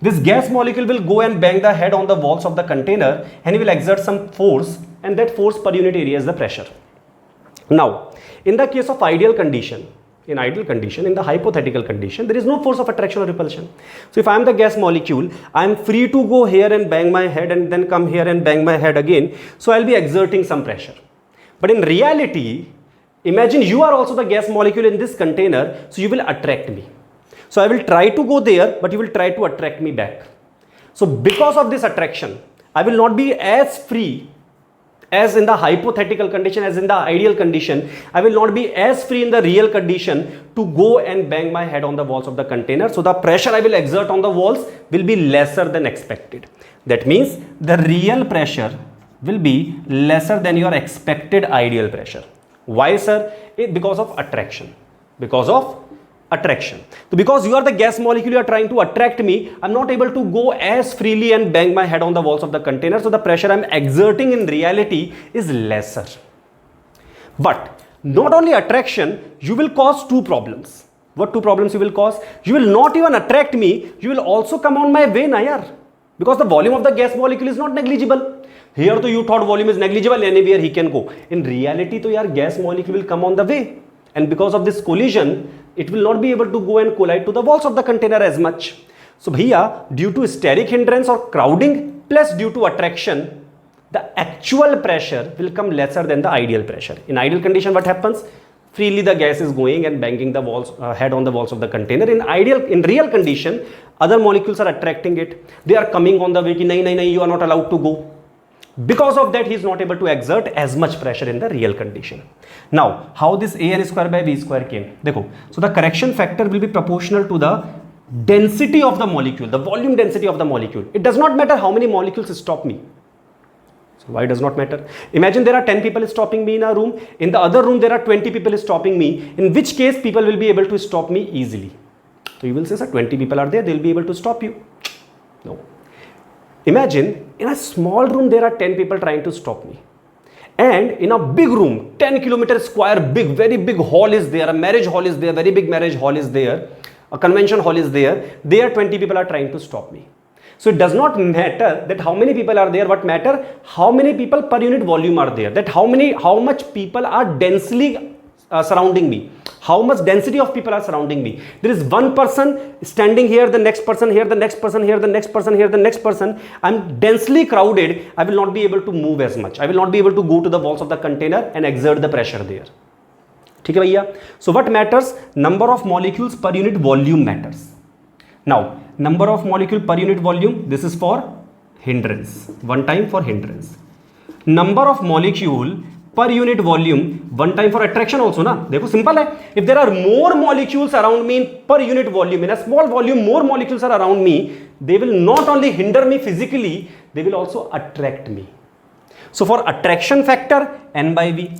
This gas molecule will go and bang the head on the walls of the container and it will exert some force, and that force per unit area is the pressure. Now, in the case of ideal condition, in the hypothetical condition, there is no force of attraction or repulsion. So, if I am the gas molecule, I am free to go here and bang my head and then come here and bang my head again. So, I will be exerting some pressure. But in reality, imagine you are also the gas molecule in this container, so you will attract me. So, I will try to go there, but you will try to attract me back. So, because of this attraction, I will not be as free as in the hypothetical condition, as in the ideal condition. I will not be as free in the real condition to go and bang my head on the walls of the container. So, the pressure I will exert on the walls will be lesser than expected. That means the real pressure will be lesser than your expected ideal pressure. Why, sir? Because of attraction. Because of attraction. So, because you are the gas molecule, you are trying to attract me, I am not able to go as freely and bang my head on the walls of the container. So, the pressure I am exerting in reality is lesser. But not only attraction, you will cause two problems. What two problems you will cause? You will not even attract me, you will also come on my way, na yaar. Because the volume of the gas molecule is not negligible. Here to you thought volume is negligible, anywhere he can go. In reality, to yaar, gas molecule will come on the way. And because of this collision, it will not be able to go and collide to the walls of the container as much. So, bhaiya, due to steric hindrance or crowding plus due to attraction, the actual pressure will come lesser than the ideal pressure. In ideal condition, what happens? freely the gas is going and banging the walls, head on the walls of the container. In real condition, other molecules are attracting it. They are coming on the way ki nahi, nahi, nahi, you are not allowed to go. Because of that, he is not able to exert as much pressure in the real condition. Now, how this AN square by V square came? Dekho. So the correction factor will be proportional to the density of the molecule, the volume density of the molecule. It does not matter how many molecules stop me. So why does not matter? Imagine there are 10 people stopping me in a room. In the other room, there are 20 people stopping me. In which case, people will be able to stop me easily. So you will say, sir, 20 people are there. They will be able to stop you. No. Imagine in a small room, there are 10 people trying to stop me. And in a big room, 10 kilometer square, big, very big hall is there. A marriage hall is there. Very big marriage hall is there. A convention hall is there. There 20 people are trying to stop me. So it does not matter that how many people are there. What matter? How many people per unit volume are there. That how much people are densely surrounding me. How much density of people are surrounding me. There is one person standing here, the next person here, the next person here, the next person here, the next person. I'm densely crowded. I will not be able to move as much. I will not be able to go to the walls of the container and exert the pressure there. Okay, bhaiya? So what matters? Number of molecules per unit volume matters. Now, number of molecule per unit volume, this is for hindrance. One time for hindrance. Number of molecule per unit volume, one time for attraction also, na? Dekho, simple hai. If there are more molecules around me in per unit volume, in a small volume, more molecules are around me, they will not only hinder me physically, they will also attract me. So for attraction factor, N by V.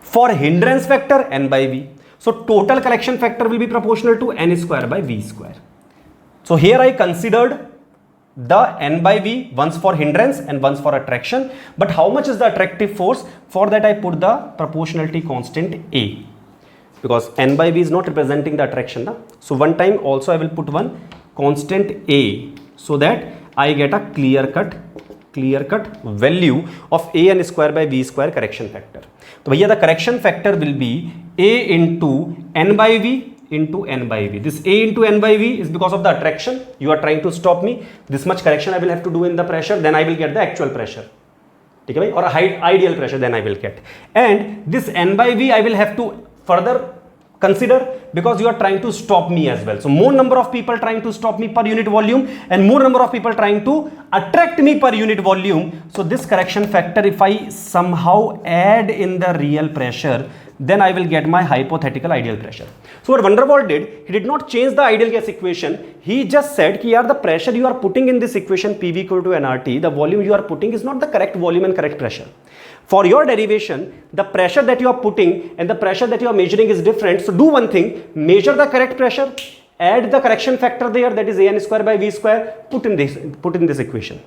For hindrance factor, N by V. So total correction factor will be proportional to N square by V square. So here I considered the N by V, once for hindrance and once for attraction. But how much is the attractive force? For that I put the proportionality constant A. Because N by V is not representing the attraction. Na? So one time also I will put one constant A, so that I get a clear cut value of AN square by V square correction factor. So here the correction factor will be A into N by V into N by V. This A into N by V is because of the attraction. You are trying to stop me. This much correction I will have to do in the pressure. Then I will get the actual pressure. Okay, or a ideal pressure then I will get. And this N by V I will have to further consider because you are trying to stop me as well. So more number of people trying to stop me per unit volume and more number of people trying to attract me per unit volume. So this correction factor, if I somehow add in the real pressure, then I will get my hypothetical ideal pressure. So what Vanderwall did, he did not change the ideal gas equation. He just said ki yaar, the pressure you are putting in this equation PV equal to nRT, the volume you are putting is not the correct volume and correct pressure. For your derivation, the pressure that you are putting and the pressure that you are measuring is different. So do one thing, measure the correct pressure, add the correction factor there, that is AN square by V square, put in this equation.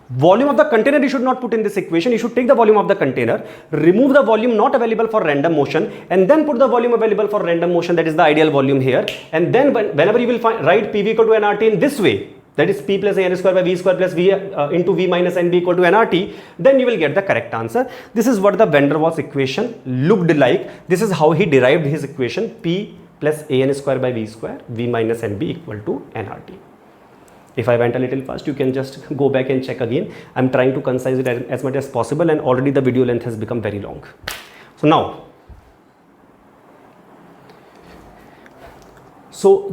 Volume of the container you should not put in this equation. You should take the volume of the container, remove the volume not available for random motion, and then put the volume available for random motion, that is the ideal volume here. And then whenever you will write PV equal to nRT in this way, that is P plus AN square by V square plus V into V minus NB equal to nRT, then you will get the correct answer. This is what the Vanderwall's equation looked like. This is how he derived his equation, P plus AN square by V square, V minus NB equal to nRT. If I went a little fast, you can just go back and check again. I'm trying to concise it as much as possible, and already the video length has become very long. So now,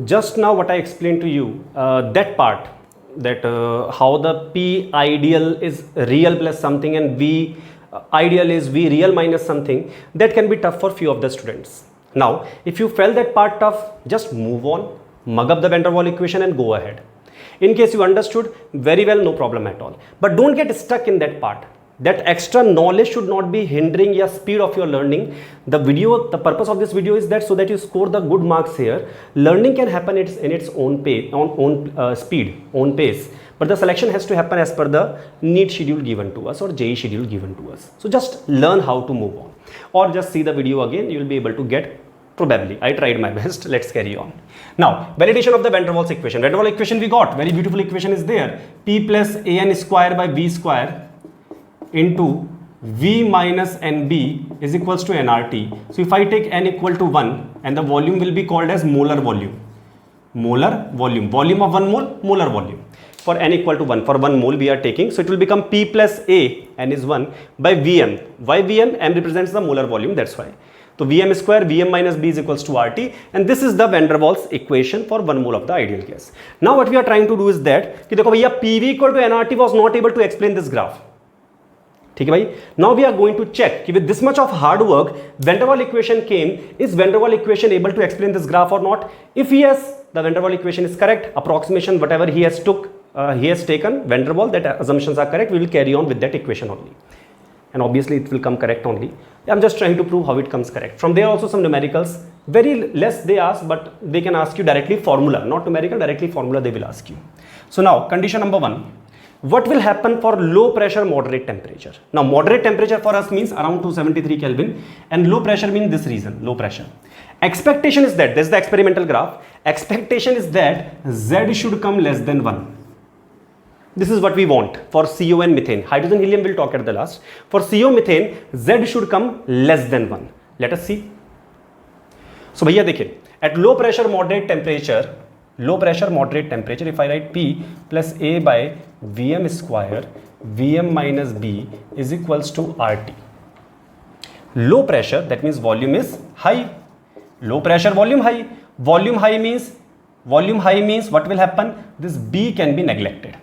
just now what I explained to you, that part, that how the P ideal is real plus something and V ideal is V real minus something, that can be tough for few of the students. Now, if you felt that part tough, just move on, mug up the Vanderwall equation and go ahead. In case you understood, very well, no problem at all. But don't get stuck in that part. That extra knowledge should not be hindering your speed of your learning. The purpose of this video is that so that you score the good marks here. Learning can happen in its own pace, speed, own pace. But the selection has to happen as per the NEET schedule given to us or JEE schedule given to us. So just learn how to move on, or just see the video again. You will be able to get. Probably. I tried my best. Let's carry on. Now, validation of the Vanderwall's equation. Vanderwall equation we got. Very beautiful equation is there. P plus AN square by V square into V minus NB is equals to nRT. So if I take N equal to 1, and the volume will be called as molar volume. Molar volume. Volume of 1 mole, molar volume. for n equal to 1, for 1 mole we are taking. So it will become P plus A, n is 1, by Vm. Why Vm? M represents the molar volume, that's why. So Vm square, Vm minus B is equals to RT, and this is the Vanderwall's equation for 1 mole of the ideal gas. Now what we are trying to do is that, कि देखो भैया PV equal to nRT was not able to explain this graph. ठीक है भाई. Now we are going to check कि with this much of hard work, Vanderwall equation came. Is Vanderwall equation able to explain this graph or not? If yes, the Vanderwall equation is correct. Approximation, whatever he has taken, Vanderwall, that assumptions are correct. We will carry on with that equation only. And obviously it will come correct only. I'm just trying to prove how it comes correct. From there also some numericals, very less they ask, but they can ask you directly formula, not numerical, directly formula they will ask you. So now condition number 1, what will happen for low pressure moderate temperature? Now moderate temperature for us means around 273 Kelvin, and low pressure means this region, low pressure. Expectation is that, this is the experimental graph, expectation is that Z should come less than 1. This is what we want for CO and methane. Hydrogen helium will talk at the last. For CO methane, Z should come less than 1. Let us see. So भैया देखिए, at low pressure moderate temperature, if I write P plus A by Vm square, Vm minus B is equals to RT. Low pressure, that means volume is high. Low pressure, volume high. Volume high means what will happen? This B can be neglected.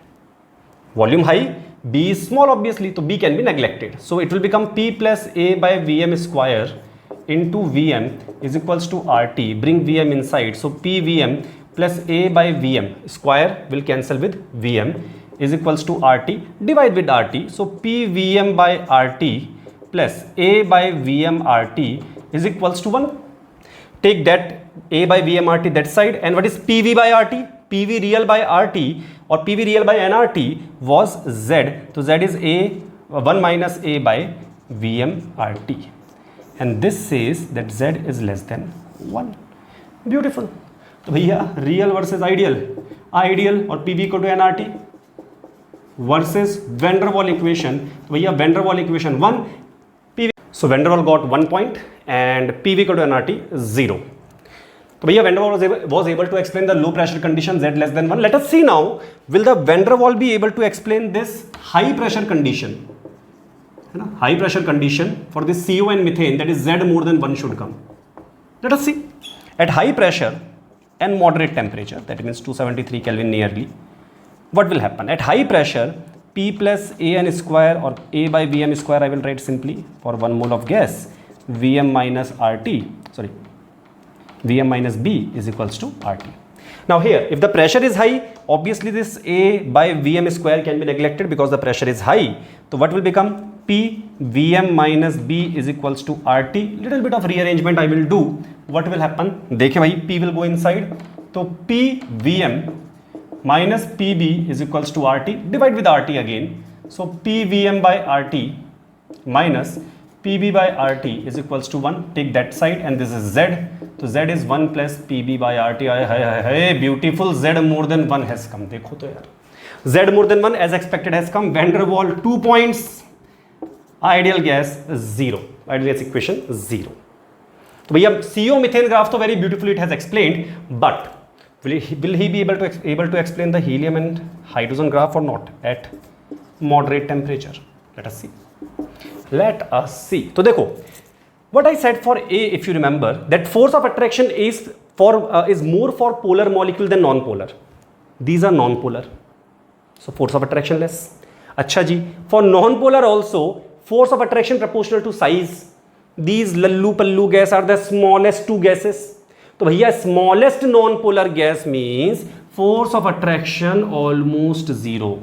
Volume high, B is small obviously, so B can be neglected. So it will become P plus A by Vm square into Vm is equals to RT. Bring Vm inside. So PVm plus A by Vm square will cancel with Vm is equals to RT. Divide with RT. So PVm by RT plus A by Vm RT is equals to 1. Take that A by Vm RT that side, and what is PV by RT? PV real by RT or PV real by nRT was Z. So Z is A 1 minus A by Vm RT, and this says that Z is less than 1. Beautiful. So भैया real versus ideal or PV equal to nRT versus Vanderwall equation. So भैया Vanderwall equation 1, PV. So Vanderwall got 1 point and PV equal to nRT 0. So भैया Vanderwall was able to explain the low pressure condition Z less than 1. Let us see now, will the Vanderwall be able to explain this high pressure condition? High pressure condition for this CO and methane, that is Z more than 1 should come. Let us see. At high pressure and moderate temperature, that means 273 Kelvin nearly, what will happen? At high pressure, P plus AN square or A by Vm square, I will write simply for 1 mole of gas, Vm minus B is equals to RT. Now here, if the pressure is high, obviously this A by Vm square can be neglected because the pressure is high. So what will become? P Vm minus B is equals to RT. Little bit of rearrangement I will do. What will happen? देखिए भाई, P will go inside. So P Vm minus PB is equals to RT. Divide with RT again. So P Vm by RT minus PB by RT is equals to 1. Take that side, and this is Z. So Z is 1 plus PB by RT. Hey, beautiful. Z more than 1 has come. देखो तो यार. Z more than 1 as expected has come. Vanderwall 2 points. Ideal gas 0. Ideal gas equation 0. So भैया CO methane graph तो very beautifully it has explained, but will he be able to explain the helium and hydrogen graph or not at moderate temperature? Let us see. So देखो, what I said for A, if you remember, that force of attraction is more for polar molecule than non-polar. These are non-polar, so force of attraction less. अच्छा जी, for non-polar also force of attraction proportional to size. These lallu pallu gas are the smallest two gases. तो भैया smallest non-polar gas means force of attraction almost 0.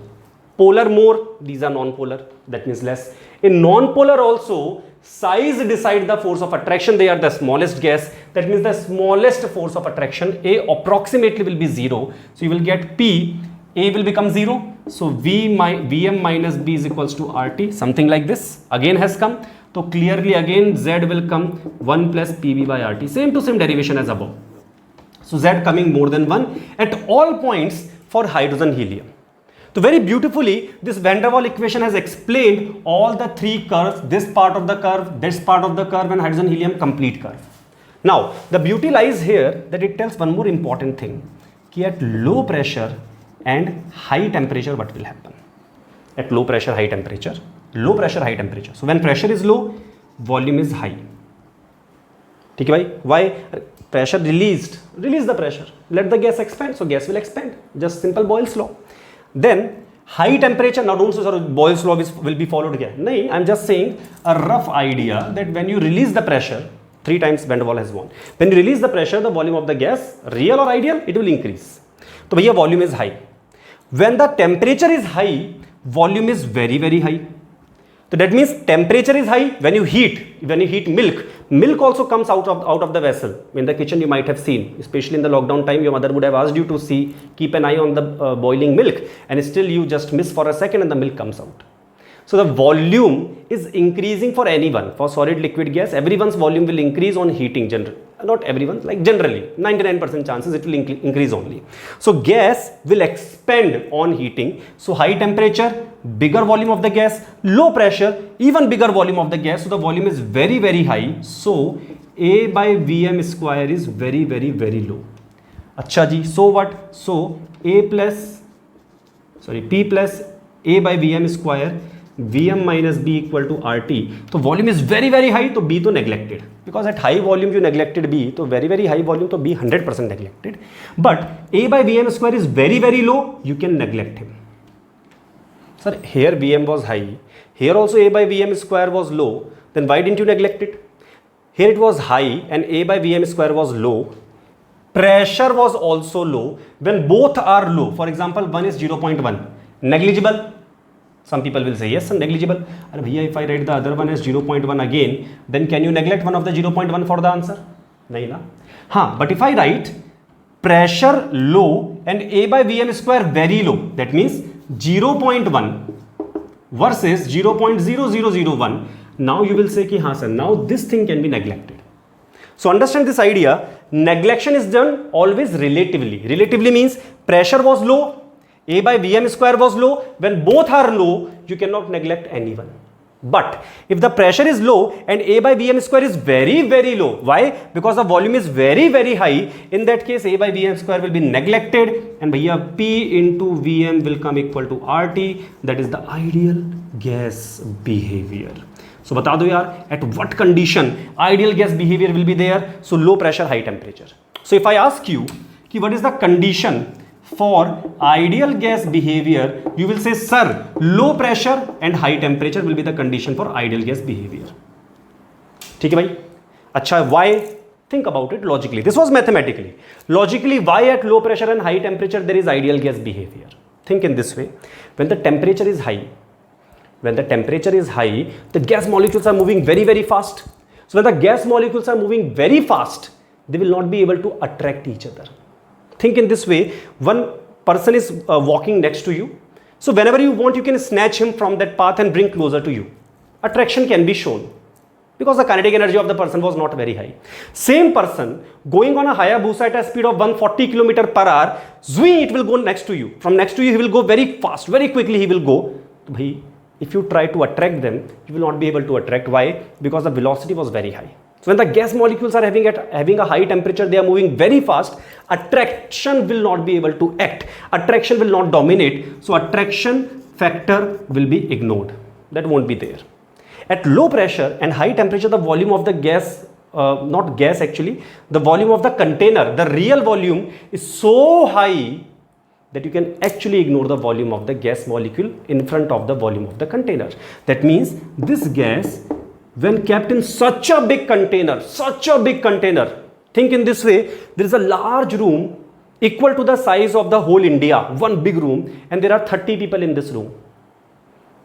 Polar more, these are non-polar, that means less. In non-polar also, size decide the force of attraction. They are the smallest gas, that means the smallest force of attraction A approximately will be 0. So you will get P, A will become 0. So Vm minus B is equals to RT, something like this again has come. So clearly again Z will come 1 plus PB by RT, same to same derivation as above. So Z coming more than 1 at all points for hydrogen helium. So very beautifully this Vanderwall equation has explained all the 3 curves, this part of the curve, this part of the curve, and hydrogen helium complete curve. Now the beauty lies here that it tells one more important thing, कि at low pressure and high temperature, what will happen? At low pressure, high temperature, low pressure, high temperature. So when pressure is low, volume is high. ठीक है भाई? Why? Pressure released, release the pressure, let the gas expand, so gas will expand, just simple Boyle's law. Then high temperature, now don't say sir Boyle's law will be followed here. No, I'm just saying a rough idea that when you release the pressure, 3 times Vanderwall has won. When you release the pressure, the volume of the gas, real or ideal, it will increase. So bhaiya volume is high. When the temperature is high, volume is very, very high. So that means temperature is high. When you heat milk, milk also comes out of the vessel. In the kitchen you might have seen, especially in the lockdown time, your mother would have asked you to keep an eye on the boiling milk, and still you just miss for a second and the milk comes out. So the volume is increasing for anyone. For solid, liquid, gas, everyone's volume will increase on heating. Not everyone, like generally 99% chances it will increase only. So gas will expand on heating. So high temperature, bigger volume of the gas, low pressure, even bigger volume of the gas. So the volume is very, very high. So A by Vm square is very, very, very low. Acha ji, so what? So P plus A by Vm square, Vm minus B equal to RT. So volume is very, very high, so B to neglected. Because at high volume you neglected B, so very, very high volume, so B 100% neglected. But A by Vm square is very, very low, you can neglect him. Sir, here Vm was high, here also A by Vm square was low, then why didn't you neglect it? Here it was high and A by Vm square was low. Pressure was also low. When both are low, for example, one is 0.1, negligible. Some people will say yes, negligible. And if I write the other one as 0.1 again, then can you neglect one of the 0.1 for the answer? Nahin na? Haan, but if I write pressure low and A by Vm square very low, that means 0.1 versus 0.0001. Now you will say ki haan sir, now this thing can be neglected. So understand this idea, neglection is done always relatively. Relatively means pressure was low, A by Vm square was low. When both are low, you cannot neglect anyone. But if the pressure is low and A by Vm square is very, very low, why? Because the volume is very, very high. In that case, A by Vm square will be neglected, and bhaiya P into Vm will come equal to RT. That is the ideal gas behavior. So bata do yaar, at what condition ideal gas behavior will be there? So low pressure, high temperature. So if I ask you, what is the condition for ideal gas behavior, you will say, sir, low pressure and high temperature will be the condition for ideal gas behavior. ठीक है भाई? अच्छा, why? Think about it logically. This was mathematically. Logically, why at low pressure and high temperature there is ideal gas behavior? Think in this way. When the temperature is high, the gas molecules are moving very, very fast. So when the gas molecules are moving very fast, they will not be able to attract each other. Think in this way, one person is walking next to you. So whenever you want, you can snatch him from that path and bring closer to you. Attraction can be shown because the kinetic energy of the person was not very high. Same person going on a Hayabusa at a speed of 140 km per hour, it will go next to you. From next to you, he will go very fast, very quickly he will go. Bhai, if you try to attract them, you will not be able to attract. Why? Because the velocity was very high. So when the gas molecules are having a high temperature, they are moving very fast, attraction will not be able to act. Attraction will not dominate. So attraction factor will be ignored. That won't be there. At low pressure and high temperature, the volume of the gas, not gas actually, the volume of the container, the real volume is so high that you can actually ignore the volume of the gas molecule in front of the volume of the container. That means this gas, when kept in such a big container, think in this way, there is a large room equal to the size of the whole India, one big room, and there are 30 people in this room.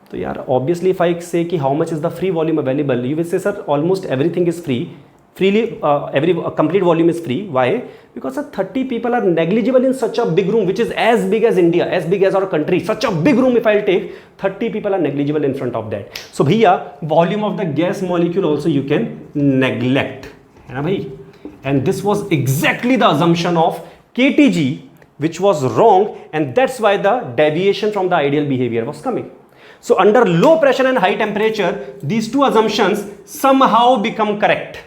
So yeah, obviously if I say ki how much is the free volume available, you will say, sir, almost everything is free. Every complete volume is free. Why? Because 30 people are negligible in such a big room, which is as big as India, as big as our country. Such a big room, if I'll take, 30 people are negligible in front of that. So bhaiya, volume of the gas molecule also you can neglect. And this was exactly the assumption of KTG, which was wrong, and that's why the deviation from the ideal behavior was coming. So under low pressure and high temperature, these two assumptions somehow become correct.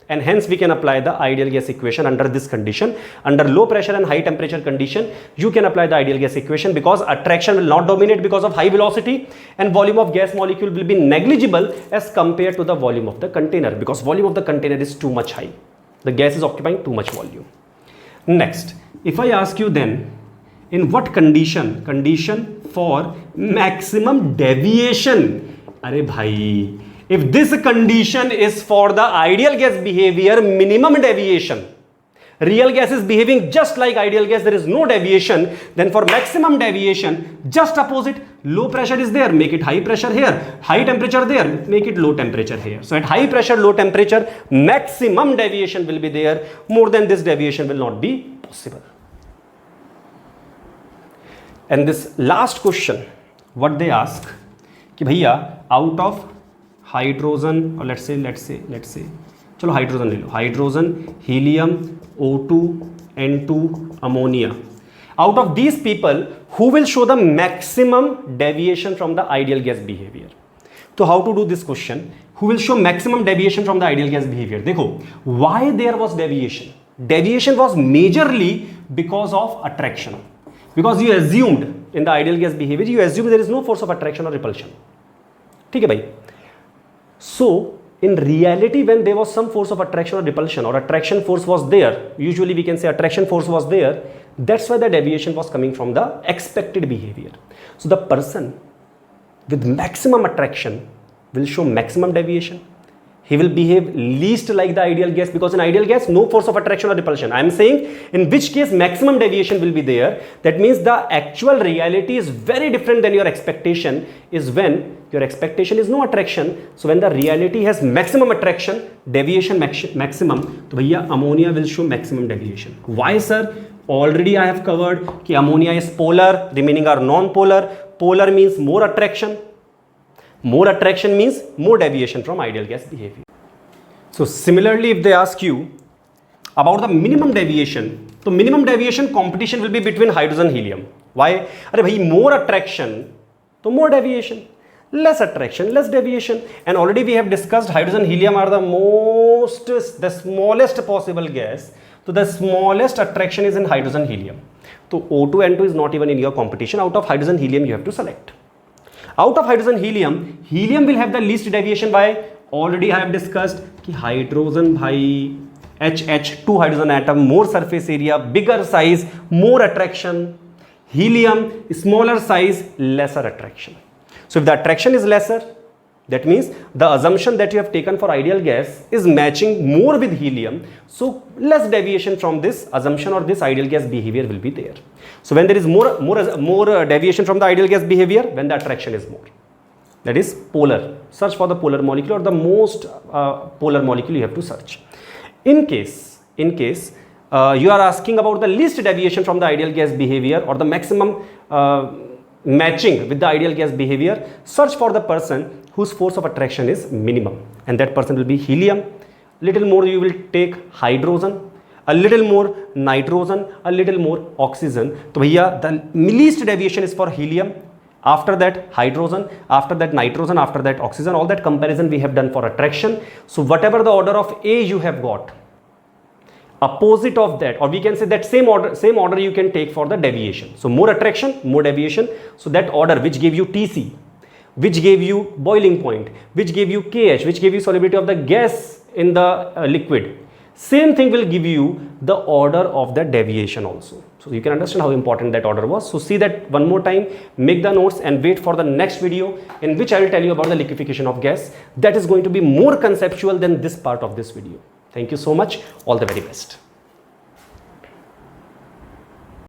and hence we can apply the ideal gas equation under this condition. Under low pressure and high temperature condition, you can apply the ideal gas equation because attraction will not dominate because of high velocity, and volume of gas molecule will be negligible as compared to the volume of the container, because volume of the container is too much high. The gas is occupying too much volume. Next, if I ask you then, in what condition for maximum deviation, अरे भाई, if this condition is for the ideal gas behavior, minimum deviation, real gas is behaving just like ideal gas, there is no deviation, then for maximum deviation, just opposite, low pressure is there, make it high pressure here, high temperature there, make it low temperature here. So at high pressure, low temperature, maximum deviation will be there, more than this deviation will not be possible. And this last question, what they ask, कि भैया out of hydrogen, और let's say चलो hydrogen ले लो, hydrogen, helium, O2, N2, ammonia, out of these people who will show the maximum deviation from the ideal gas behavior. So how to do this question? Who will show maximum deviation from the ideal gas behavior? देखो, why there was deviation? Deviation was majorly because of attraction, because you assumed in the ideal gas behavior, you assume there is no force of attraction or repulsion. ठीक है भाई? So in reality, when there was some force of attraction or repulsion, or attraction force was there, usually we can say attraction force was there, that's why the deviation was coming from the expected behavior. So the person with maximum attraction will show maximum deviation. He will behave least like the ideal gas, because in ideal gas no force of attraction or repulsion. I am saying in which case maximum deviation will be there. That means the actual reality is very different than your expectation, is when your expectation is no attraction. So when the reality has maximum attraction, deviation maximum, तो भैया ammonia will show maximum deviation. Why sir? Already I have covered कि ammonia is polar, remaining are non-polar. Polar means more attraction. More attraction means more deviation from ideal gas behavior. So similarly, if they ask you about the minimum deviation, so minimum deviation competition will be between hydrogen and helium. Why? अरे भाई more attraction, तो more deviation. Less attraction, less deviation. And already we have discussed hydrogen and helium are the smallest possible gas. So the smallest attraction is in hydrogen and helium. So O2, N2 is not even in your competition. Out of hydrogen helium you have to select. Out of hydrogen helium, helium will have the least deviation. By already I have discussed कि hydrogen भाई HH2 hydrogen atom, more surface area, bigger size, more attraction. Helium, smaller size, lesser attraction. So if the attraction is lesser, that means the assumption that you have taken for ideal gas is matching more with helium. So less deviation from this assumption or this ideal gas behavior will be there. So when there is more deviation from the ideal gas behavior, when the attraction is more, that is polar. Search for the polar molecule, or the most polar molecule you have to search. In case you are asking about the least deviation from the ideal gas behavior, or the maximum matching with the ideal gas behavior, search for the person whose force of attraction is minimum, and that person will be helium. Little more you will take hydrogen, a little more nitrogen, a little more oxygen. So bhaiya, the least deviation is for helium, after that hydrogen, after that nitrogen, after that oxygen. All that comparison we have done for attraction. So whatever the order of A you have got, opposite of that, or we can say that same order you can take for the deviation. So more attraction, more deviation. So that order which gave you TC, which gave you boiling point, which gave you KH, which gave you solubility of the gas in the liquid, same thing will give you the order of the deviation also. So you can understand how important that order was. So see that one more time, make the notes and wait for the next video in which I will tell you about the liquefaction of gas. That is going to be more conceptual than this part of this video. Thank you so much. All the very best.